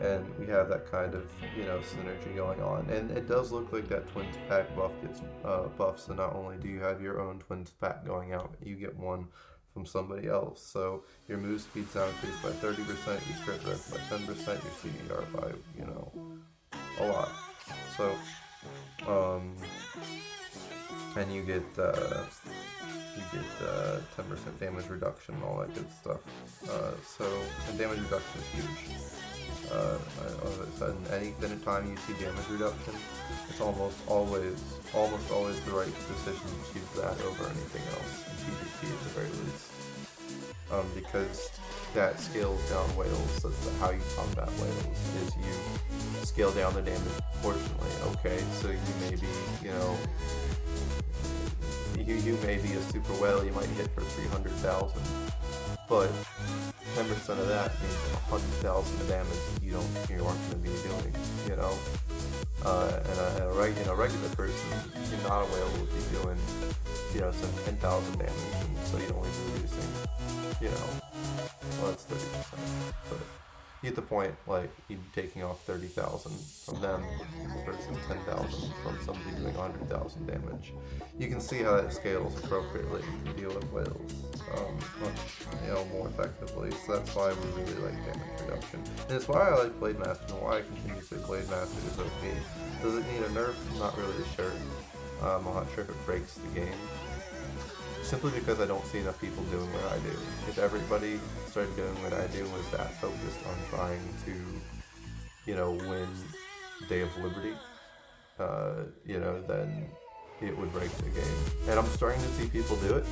And we have that kind of, synergy going on. And it does look like that Twins pack buff gets buffed, so not only do you have your own Twins pack going out, you get one from somebody else. So your move speed's now increased by 30%, your crit rate by 10%, your CDR by, a lot. So, and you get 10% damage reduction and all that good stuff. And damage reduction is huge. Anytime you see damage reduction, it's almost always the right decision to choose that over anything else in PvP at the very least. Because that scales down whales. That's how you combat whales, is you scale down the damage proportionally. Okay, so you may be, you may be a super whale, you might hit for 300,000, but 10% of that means 100,000 of damage that you aren't going to be doing, and a regular person, you're not a whale, will be doing, some 10,000 damage, and so you'd only be reducing, well, that's 30%, but you get the point, like, you'd be taking off 30,000 from them versus 10,000 from somebody doing 100,000 damage. You can see how that scales appropriately to deal with whales much, more effectively. So that's why we really like damage reduction, and it's why I like Blade Master and why I continue to say Blade Master is OP. Does it need a nerf? I'm not really sure. I'm not sure if it breaks the game. Simply because I don't see enough people doing what I do. If everybody started doing what I do and was that focused on trying to, win Day of Liberty, then it would break the game. And I'm starting to see people do it.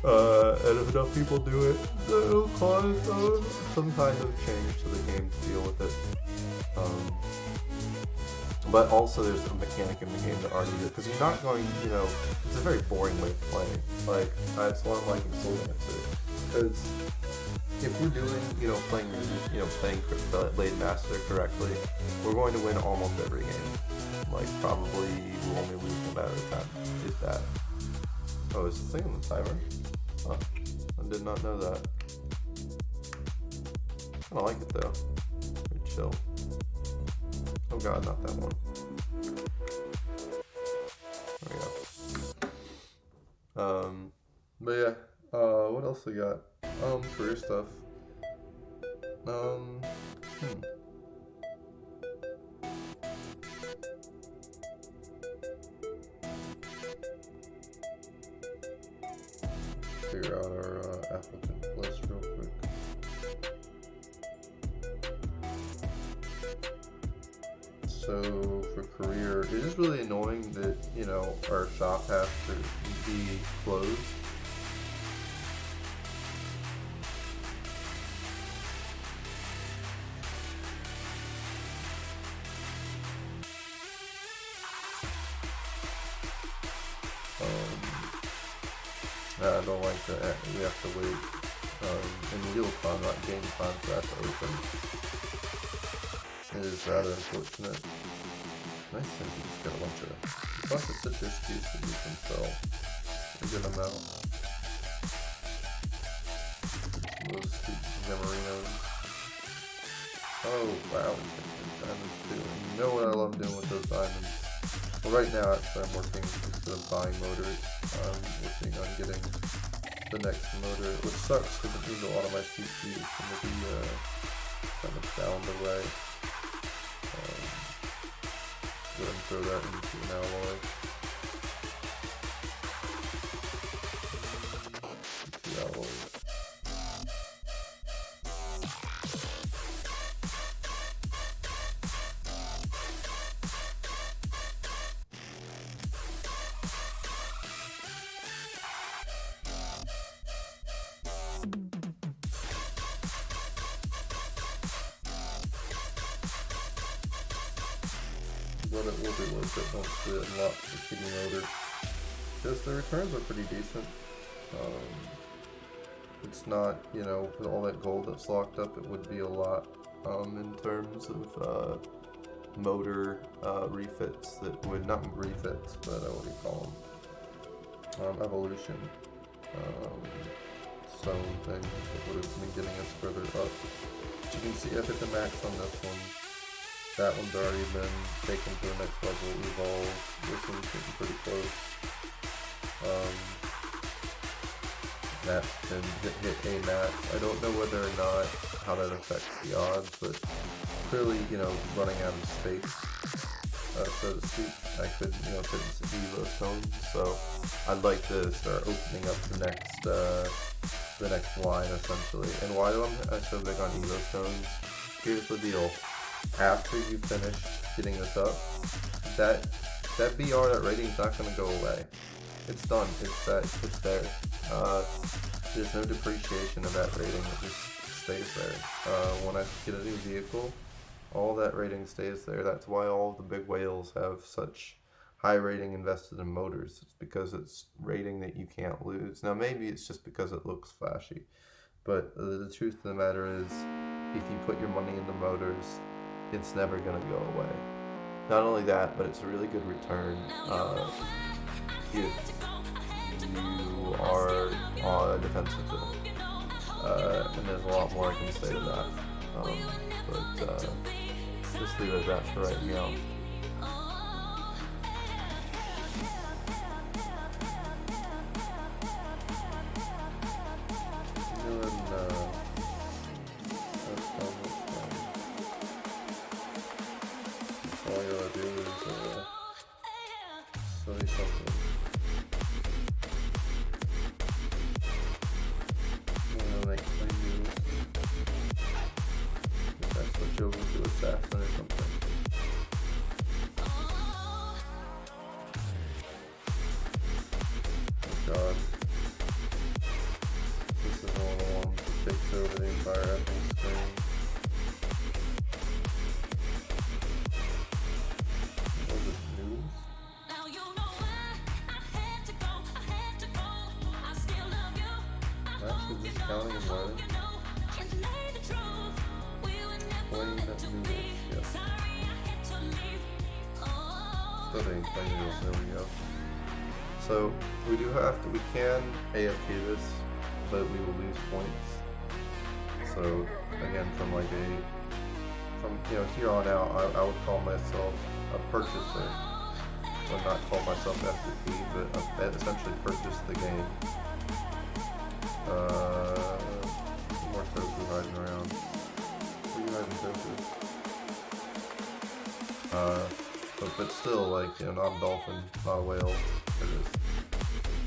And if enough people do it, it'll cause some kind of change to the game to deal with it. But also there's a mechanic in the game that already does, because you're not going, it's a very boring way of playing. Like, that's why I'm liking Soul Dancer. Because if we're doing, playing Blade Master correctly, we're going to win almost every game. Like, probably we'll only lose no matter the time. Is that? Oh, is the thing on the timer? Huh. I did not know that. I like it though. Pretty chill. Oh god, not that one. There we go. But yeah, what else we got? Career stuff. Figure out our applicant list real quick. So for career, it is really annoying that, our shop has to be closed. I don't like that we have to wait in real time, not game time, for that to open. It is rather unfortunate. Nice thing you just get a bunch of... Plus it's such excuse that you can sell a good amount. Those Gemarinos. Oh wow, we can do diamonds too. And you know what I love doing with those diamonds? Well, right now actually I'm working, instead of buying motors, I'm working on getting the next motor, which sucks because it means a lot of my CPU is going to be kind of down the way. Go ahead and throw that into an alloy. Two alloys. But it will be worth it once we unlock the kitty motor, because the returns are pretty decent. It's not, you know, with all that gold that's locked up, it would be a lot in terms of motor refits that would, not refits, but what do you call them? Evolution. Some things that would have been getting us further up. As you can see, I hit the max on this one. That one's already been taken to the next level, evolved. This one's getting pretty close. That's been hit a max. I don't know whether or not how that affects the odds, but clearly, you know, running out of space, so to speak, I could, you know, fit Evo stones. So I'd like to start opening up the next line essentially. And why am I so big on Evo stones? Here's the deal. After you finish getting this up, that BR, that rating's not going to go away. It's done. It's set. It's there. There's no depreciation of that rating. It just stays there. When I get a new vehicle, all that rating stays there. That's why all of the big whales have such high rating invested in motors. It's because it's rating that you can't lose. Now maybe it's just because it looks flashy, but the truth of the matter is, if you put your money into motors, it's never going to go away. Not only that, but it's a really good return if you are on a defensive field. And there's a lot more I can say to that. But just leave it at that for right now. All you gotta do is say something. I'm gonna make play moves. If I switch over to assassin or something. Oh god. This is one of the ones that takes over the entire effing screen. Counting and learning. Playing that noodles, yes. Still didn't play noodles, there we go. So we do have to, we can AFK this, but we will lose points. So again, from you know, here on out, I would call myself a purchaser. I would not call myself FTP, but I essentially purchased the game. More tofu hiding around. Where are you hiding tofu? But still, like, you know, not a dolphin, not a whale. It is.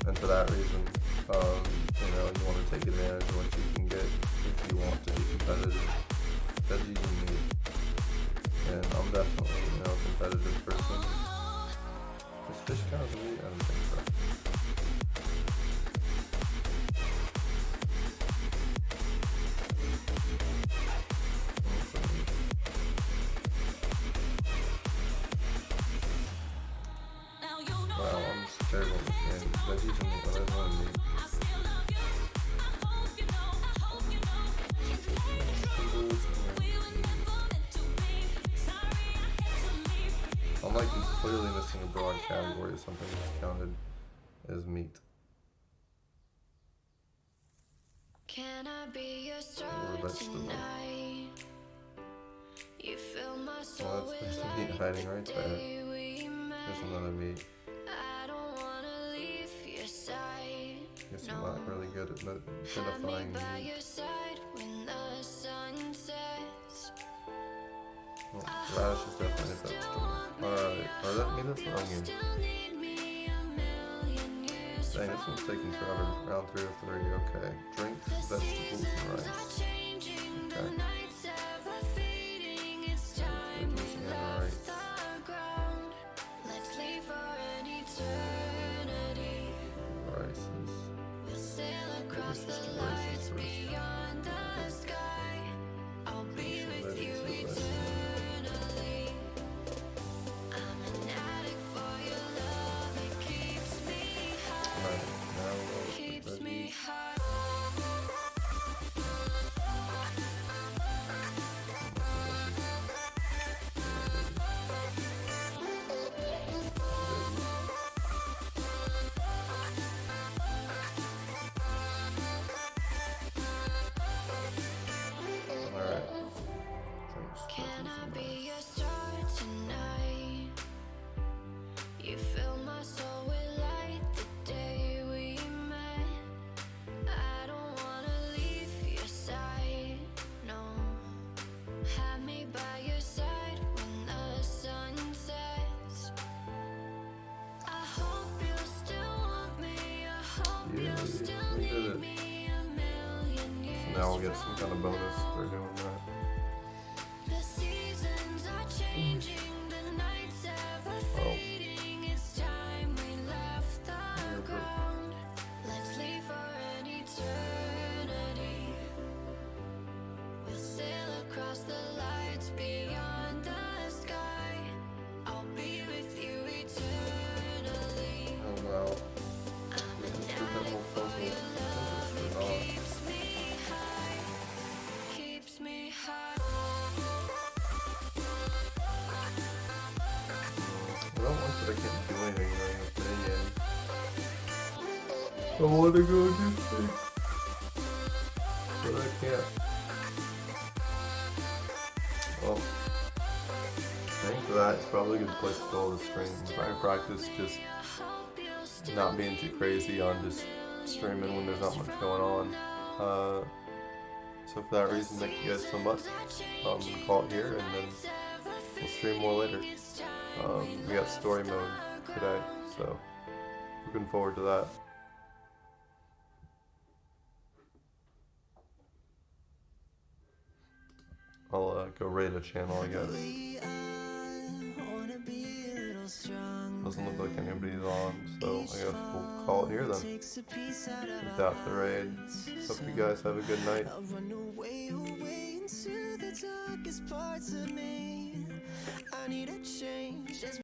And for that reason, you know, you want to take advantage of what you can get if you want to be competitive. That's usually me. And I'm definitely, you know, a competitive person. Is fish count as meat? I don't think so. Wow, I'm just terrible at this game. Veggies and meat, what I want to meat. category of something that's counted as meat. Can I be your star tonight? You fill my soul Well, there's some meat hiding right there. There's another meat. I don't wanna leave your side. Guess I'm not really good at identifying By meat. your side when the sun sets. Well, radish is definitely a vegetable. Alright, or that mean that's an onion. Dang, this one's taking forever. Round 3 of 3, okay. Drinks, vegetables, and rice. Okay. Veggies and rice. Rices. Maybe just do rices first. Can I be your star tonight? You fill my soul with light the day we met. I don't wanna leave your side, no. Have me by your side when the sun sets. I hope you still want me. I hope Yeah, you still we did need it. me a million years. So now we'll get some kind of bonus for doing that. The seasons are changing, the nights ever fading. It's time we left the ground. Let's leave for an eternity. We'll sail across the lights beyond the sky. I'll be with you eternally. Oh wow. We just did that whole puzzle. Keeps me high, keeps me high. I don't like that I can't do anything during this minigame. I want to go do things, but I can't. Well, I think for that, it's probably a good place to call the stream. I'm trying to practice just not being too crazy on just streaming when there's not much going on. So for that reason, thank you guys so much. Call it here, and then we'll stream more later. We got story mode today, so looking forward to that. I'll go raid a channel, I guess. Doesn't look like anybody's on, so I guess we'll call it here then. Without the raid. Hope you guys have a good night. I need a change.